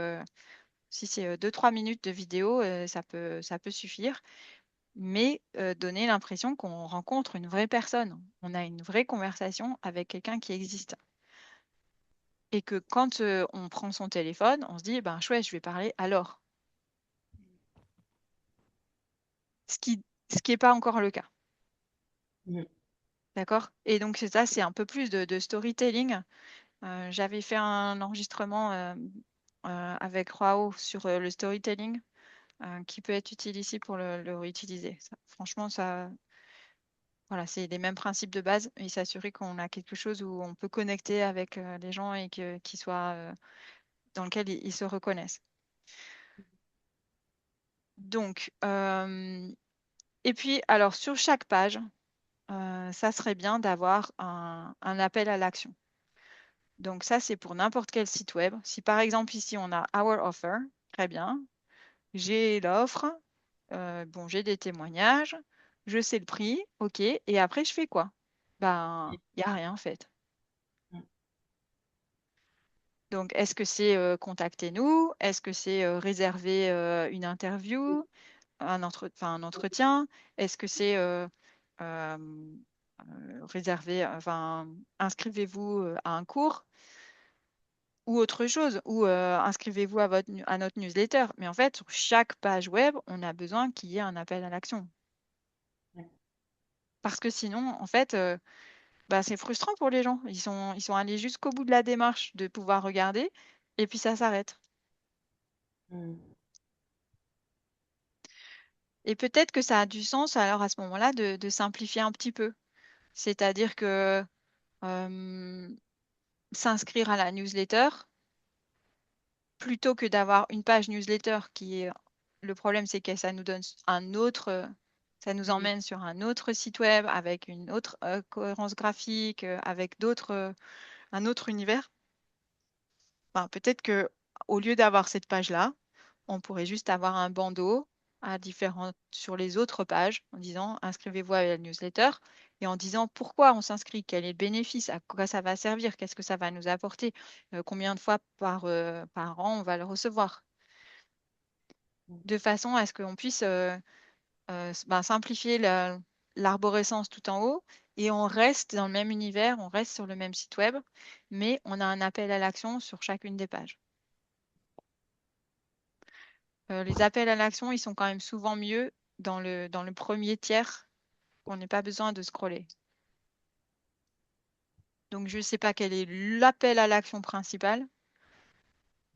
2-3 minutes de vidéo, ça peut suffire, mais donner l'impression qu'on rencontre une vraie personne. On a une vraie conversation avec quelqu'un qui existe. et que quand on prend son téléphone, on se dit, ben chouette, je vais parler alors. Ce qui est pas encore le cas. Mm. D'accord? Et donc ça, c'est un peu plus de storytelling. J'avais fait un enregistrement avec Rao sur le storytelling qui peut être utile ici pour le réutiliser. Franchement, voilà, c'est les mêmes principes de base et s'assurer qu'on a quelque chose où on peut connecter avec les gens et qu'ils soient dans lequel ils se reconnaissent. Donc, et puis, alors sur chaque page, ça serait bien d'avoir un appel à l'action. Donc ça, c'est pour n'importe quel site web. Si par exemple ici, on a Our Offer, très bien. J'ai l'offre, bon, j'ai des témoignages, je sais le prix, ok. Et après, je fais quoi? Ben, il n'y a rien en fait. Donc, est-ce que c'est contactez-nous? Est-ce que c'est réserver une interview, un entretien? Est-ce que c'est euh, réserver, enfin, inscrivez-vous à un cours ou autre chose, ou inscrivez-vous à notre newsletter. Mais en fait, sur chaque page web, on a besoin qu'il y ait un appel à l'action. Parce que sinon, en fait, bah, c'est frustrant pour les gens. Ils sont allés jusqu'au bout de la démarche de pouvoir regarder, et puis ça s'arrête. Mm. Et peut-être que ça a du sens alors à ce moment-là de simplifier un petit peu. C'est-à-dire que euh, s'inscrire à la newsletter, plutôt que d'avoir une page newsletter qui est... Le problème, c'est que ça nous donne un autre... ça nous Mm. emmène sur un autre site web avec une autre cohérence graphique, avec un autre univers. Ben, peut-être que au lieu d'avoir cette page-là, on pourrait juste avoir un bandeau sur les autres pages en disant inscrivez-vous à la newsletter et en disant pourquoi on s'inscrit, quel est le bénéfice, à quoi ça va servir, qu'est-ce que ça va nous apporter, combien de fois par an on va le recevoir, de façon à ce qu'on puisse ben, simplifier l'arborescence tout en haut et on reste dans le même univers, on reste sur le même site web, mais on a un appel à l'action sur chacune des pages. Les appels à l'action, ils sont quand même souvent mieux dans le premier tiers. On n'a pas besoin de scroller. Donc, je ne sais pas quel est l'appel à l'action principal,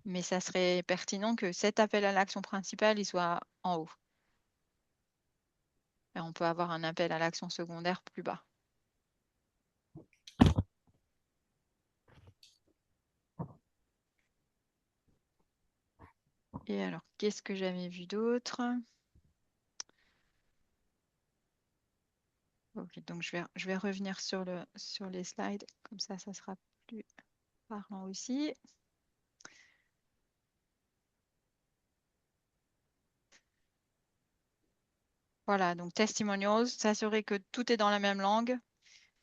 mais ça serait pertinent que cet appel à l'action principal, il soit en haut. Et on peut avoir un appel à l'action secondaire plus bas. Et alors, qu'est-ce que j'avais vu d'autre? Ok, donc je vais revenir sur les slides, comme ça sera plus parlant aussi. Voilà, donc testimonials, s'assurer que tout est dans la même langue,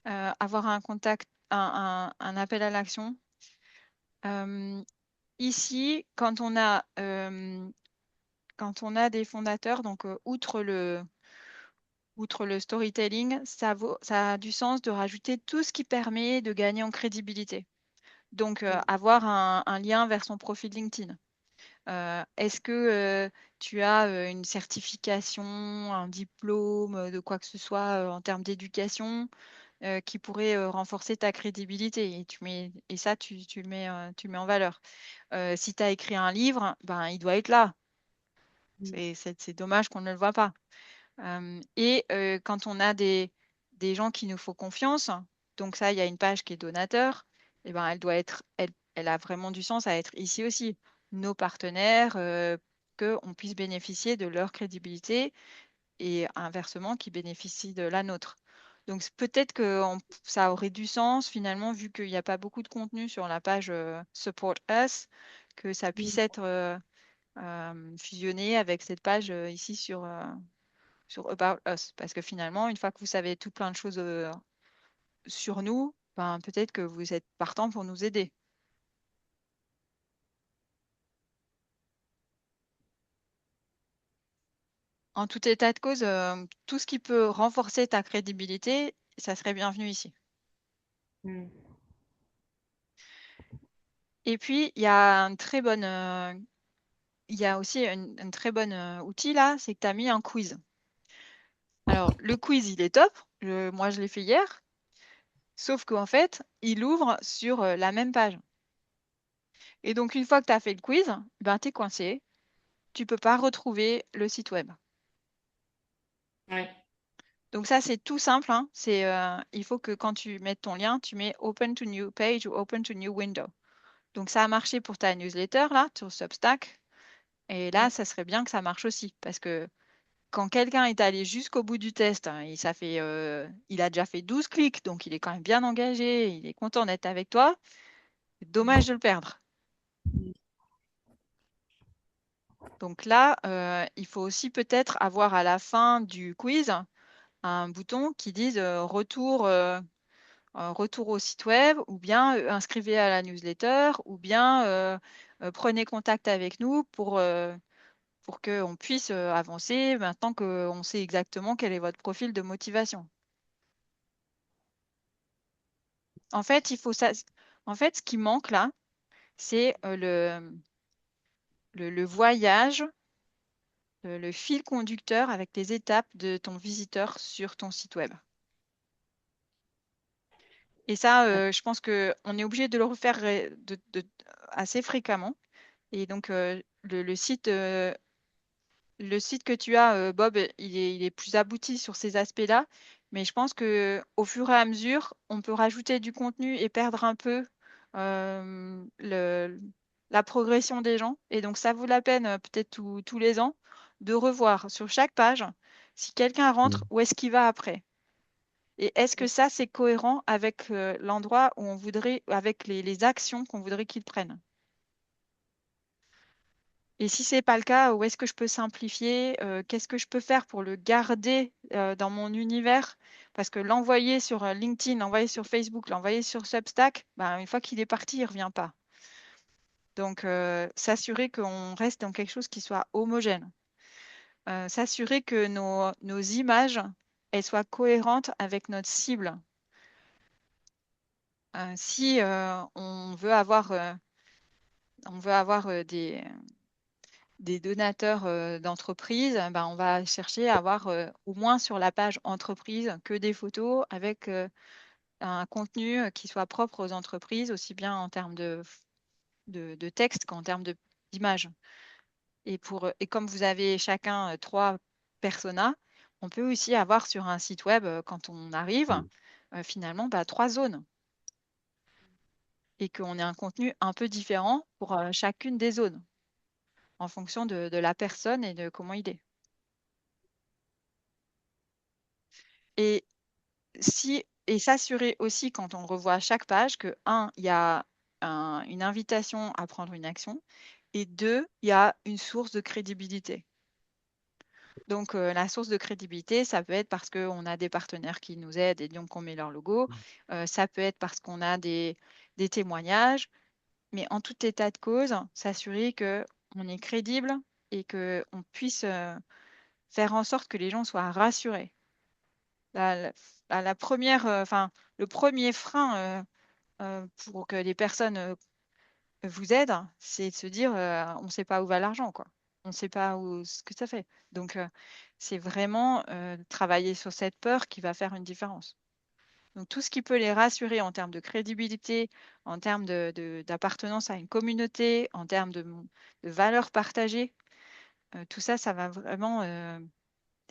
avoir un contact, un appel à l'action. Ici, quand on a des fondateurs, donc outre le storytelling, ça a du sens de rajouter tout ce qui permet de gagner en crédibilité. Donc, avoir un lien vers son profil LinkedIn. Est-ce que tu as une certification, un diplôme, de quoi que ce soit en termes d'éducation qui pourrait renforcer ta crédibilité et ça, tu le mets en valeur. Si tu as écrit un livre, ben, il doit être là. C'est dommage qu'on ne le voit pas. Et quand on a des gens qui nous font confiance, donc ça, il y a une page qui est donateur, et ben, elle a vraiment du sens à être ici aussi. Nos partenaires, qu'on puisse bénéficier de leur crédibilité et inversement, qu'ils bénéficient de la nôtre. Donc peut-être que ça aurait du sens finalement, vu qu'il n'y a pas beaucoup de contenu sur la page Support Us, que ça puisse être fusionné avec cette page ici sur About Us. Parce que finalement, une fois que vous savez tout plein de choses sur nous, ben, peut-être que vous êtes partant pour nous aider. En tout état de cause, tout ce qui peut renforcer ta crédibilité, ça serait bienvenu ici. Mm. Et puis, il y a il y a aussi un très bon outil là, c'est que tu as mis un quiz. Alors, le quiz, il est top. Moi, je l'ai fait hier. Sauf qu'en fait, il ouvre sur la même page. Et donc, une fois que tu as fait le quiz, ben, tu es coincé. Tu peux pas retrouver le site web. Ouais. Donc ça, c'est tout simple, hein. Il faut que quand tu mets ton lien, tu mets Open to New Page ou Open to New Window. Donc ça a marché pour ta newsletter, là, sur Substack. Et là, ça serait bien que ça marche aussi. Parce que quand quelqu'un est allé jusqu'au bout du test, hein, il a déjà fait 12 clics, donc il est quand même bien engagé, il est content d'être avec toi. C'est dommage de le perdre. Donc là, il faut aussi peut-être avoir à la fin du quiz un bouton qui dise retour au site web, ou bien inscrivez à la newsletter, ou bien prenez contact avec nous pour qu'on puisse avancer maintenant qu'on sait exactement quel est votre profil de motivation. En fait, en fait, ce qui manque là, c'est le voyage, le fil conducteur avec les étapes de ton visiteur sur ton site web. Et ça, je pense qu'on est obligé de le refaire assez fréquemment. Et donc, le site que tu as, Bob, il est plus abouti sur ces aspects-là. Mais je pense que au fur et à mesure, on peut rajouter du contenu et perdre un peu la progression des gens. Et donc, ça vaut la peine, peut-être tous les ans, de revoir sur chaque page si quelqu'un rentre, où est-ce qu'il va après? Et est-ce que ça, c'est cohérent avec l'endroit où on voudrait, avec les actions qu'on voudrait qu'il prenne? Et si c'est pas le cas, où est-ce que je peux simplifier? Qu'est-ce que je peux faire pour le garder dans mon univers? Parce que l'envoyer sur LinkedIn, l'envoyer sur Facebook, l'envoyer sur Substack, ben, une fois qu'il est parti, il revient pas. Donc, s'assurer qu'on reste dans quelque chose qui soit homogène. S'assurer que nos images, elles soient cohérentes avec notre cible. Si on veut avoir des donateurs d'entreprises, ben, on va chercher à avoir au moins sur la page entreprise que des photos avec un contenu qui soit propre aux entreprises, aussi bien en termes de texte qu'en termes d'image. Et comme vous avez chacun trois personas, on peut aussi avoir sur un site web, quand on arrive, finalement, bah, trois zones. Et qu'on ait un contenu un peu différent pour chacune des zones, en fonction de la personne et de comment il est. Et et s'assurer aussi quand on revoit chaque page que, un, il y a une invitation à prendre une action, et deux, il y a une source de crédibilité. Donc, la source de crédibilité, ça peut être parce qu'on a des partenaires qui nous aident et donc on met leur logo. Ça peut être parce qu'on a des témoignages. Mais en tout état de cause, s'assurer qu'on est crédible et qu'on puisse faire en sorte que les gens soient rassurés. La, la première, le premier frein pour que les personnes vous aident, c'est de se dire on ne sait pas où va l'argent, quoi. On ne sait pas ce que ça fait. Donc, c'est vraiment travailler sur cette peur qui va faire une différence. Donc, tout ce qui peut les rassurer en termes de crédibilité, en termes d'appartenance à une communauté, en termes de valeurs partagées, tout ça, ça va vraiment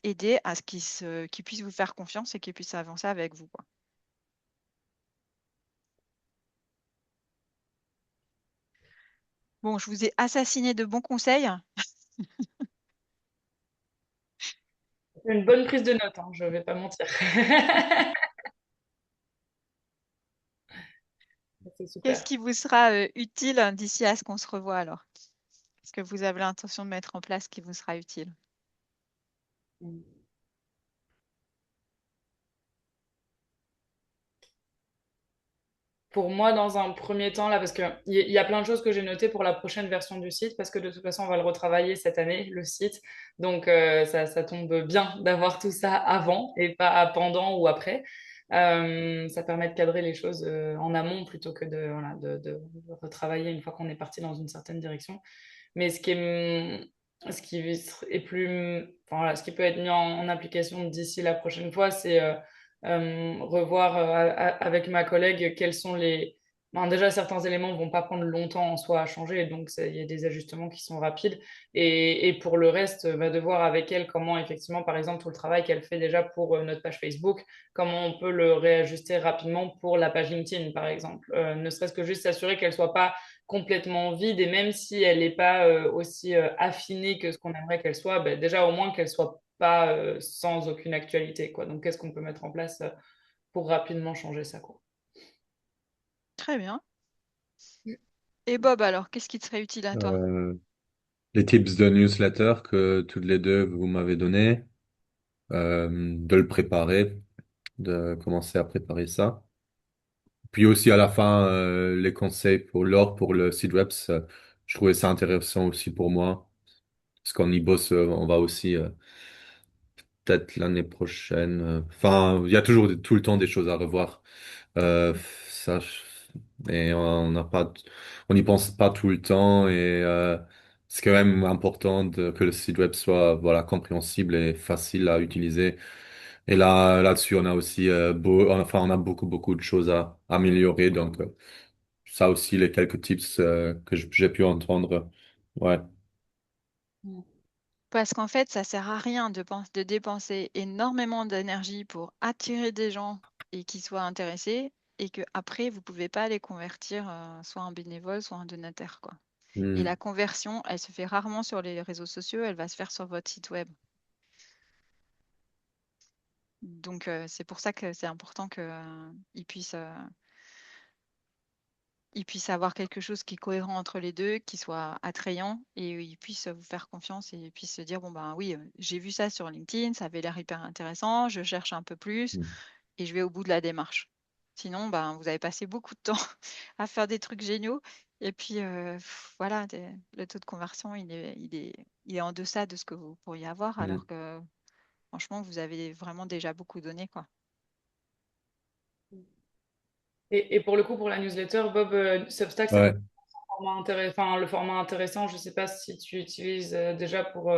aider à ce qu'ils puissent vous faire confiance et qu'ils puissent avancer avec vous, quoi. Bon, je vous ai assassiné de bons conseils. C'est une bonne prise de notes, hein, je vais pas mentir. C'est Qu'est-ce super. qui vous sera utile d'ici à ce qu'on se revoie alors? Qu'est-ce que vous avez l'intention de mettre en place qui vous sera utile? Pour moi, dans un premier temps, là, parce qu'il y a plein de choses que j'ai notées pour la prochaine version du site, parce que de toute façon, on va le retravailler cette année, le site. Donc, ça tombe bien d'avoir tout ça avant et pas pendant ou après. Ça permet de cadrer les choses en amont plutôt que voilà, de retravailler une fois qu'on est parti dans une certaine direction. Mais ce qui est plus, enfin, voilà, ce qui peut être mis en application d'ici la prochaine fois, c'est revoir avec ma collègue quels sont les. Ben, déjà, certains éléments vont pas prendre longtemps en soi à changer, donc il y a des ajustements qui sont rapides. Et pour le reste, de voir avec elle comment, effectivement, par exemple, tout le travail qu'elle fait déjà pour notre page Facebook, comment on peut le réajuster rapidement pour la page LinkedIn, par exemple. Ne serait-ce que juste s'assurer qu'elle soit pas complètement vide et même si elle n'est pas aussi affinée que ce qu'on aimerait qu'elle soit, ben, déjà au moins qu'elle soit pas sans aucune actualité, quoi. Donc, qu'est-ce qu'on peut mettre en place pour rapidement changer ça, quoi. Très bien. Et Bob, alors, qu'est-ce qui te serait utile à toi? Euh, les tips de newsletter que toutes les deux vous m'avez donné, de le préparer, de commencer à préparer ça. Puis aussi à la fin, les conseils pour l'or, pour le site web, je trouvais ça intéressant aussi pour moi. Parce qu'on y bosse, on va aussi peut-être l'année prochaine. Enfin, il y a toujours tout le temps des choses à revoir. Euh, ça, et on n'a pas, on n'y pense pas tout le temps et c'est quand même important que le site web soit voilà compréhensible et facile à utiliser. Et là-dessus, on a aussi enfin on a beaucoup de choses à améliorer. Donc ça aussi les quelques tips que j'ai pu entendre. Ouais. Parce qu'en fait, ça sert à rien de dépenser énormément d'énergie pour attirer des gens et qu'ils soient intéressés et que après vous pouvez pas les convertir soit en bénévole, soit en donataire, quoi. Et la Hmm. conversion, elle se fait rarement sur les réseaux sociaux, elle va se faire sur votre site web. Donc c'est pour ça que c'est important que ils puissent avoir quelque chose qui est cohérent entre les deux, qui soit attrayant et ils puissent vous faire confiance et ils puissent se dire, bon ben oui, j'ai vu ça sur LinkedIn, ça avait l'air hyper intéressant, je cherche un peu plus Hmm. et je vais au bout de la démarche. Sinon, ben, vous avez passé beaucoup de temps à faire des trucs géniaux et puis voilà, le taux de conversion, il est en deçà de ce que vous pourriez avoir Hmm. alors que franchement, vous avez vraiment déjà beaucoup donné, quoi. Et pour le coup, pour la newsletter, Bob, Substack, ça peut Ouais. être un format enfin, le format intéressant. Je ne sais pas si tu utilises déjà pour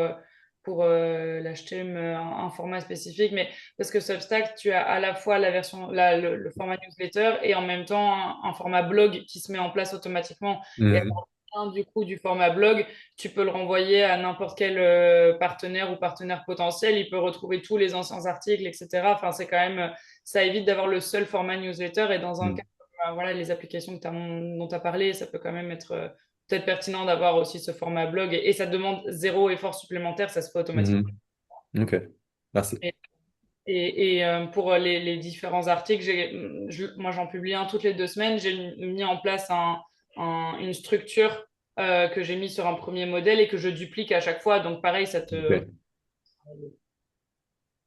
l'acheter un format spécifique, mais parce que Substack, tu as à la fois la version, le format newsletter et en même temps un format blog qui se met en place automatiquement. Et Hmm. du coup du format blog, tu peux le renvoyer à n'importe quel partenaire ou partenaire potentiel. Il peut retrouver tous les anciens articles, etc. Enfin, c'est quand même, ça évite d'avoir le seul format newsletter. Et dans un Hmm. cas, voilà, les applications dont tu as parlé, ça peut quand même être peut-être pertinent d'avoir aussi ce format blog. Et ça demande zéro effort supplémentaire, ça se fait automatiquement. Hmm. Ok. Merci. Et, pour les différents articles, moi j'en publie un toutes les 2 semaines. J'ai mis en place une structure que j'ai mis sur un premier modèle et que je duplique à chaque fois. Donc pareil, ça te Ok.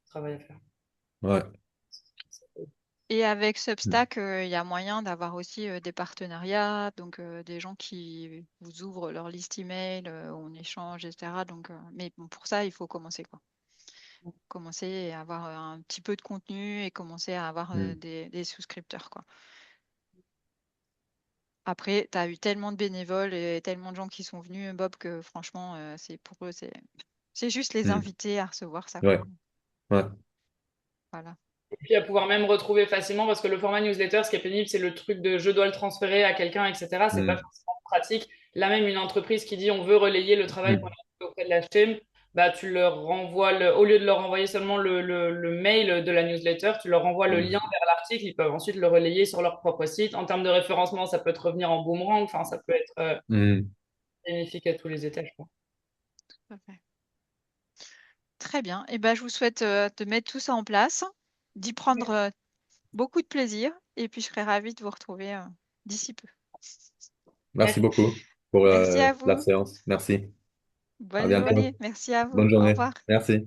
travaille à faire. Ouais. Et avec Hmm. Substack, il y a moyen d'avoir aussi des partenariats, donc des gens qui vous ouvrent leur liste email, on échange, etc. Donc, mais bon, pour ça, il faut commencer, quoi. Commencer à avoir un petit peu de contenu et commencer à avoir Hmm. des souscripteurs, quoi. Après, tu as eu tellement de bénévoles et tellement de gens qui sont venus, Bob, que franchement, c'est pour eux, c'est juste les Hmm. inviter à recevoir ça, Ouais. quoi. Ouais. Et Voilà. puis à pouvoir même retrouver facilement, parce que le format newsletter, ce qui est pénible, c'est le truc de je dois le transférer à quelqu'un, etc. C'est pas Hmm. forcément pratique. Là même, une entreprise qui dit on veut relayer le travail qu'on a Hmm. fait auprès de la HTM, bah, tu leur renvoies, au lieu de leur envoyer seulement le mail de la newsletter, tu leur envoies le lien Hmm. vers l'article, ils peuvent ensuite le relayer sur leur propre site. En termes de référencement, ça peut te revenir en boomerang, enfin, ça peut être Hmm. bénéfique à tous les étages, quoi. Tout à fait. Très bien. Et ben, je vous souhaite de mettre tout ça en place, d'y prendre beaucoup de plaisir, et puis je serai ravie de vous retrouver d'ici peu. Merci beaucoup pour Merci à la vous. séance. Merci. À Bonne bientôt. journée. Merci à vous. Bonne Au journée. revoir. Merci.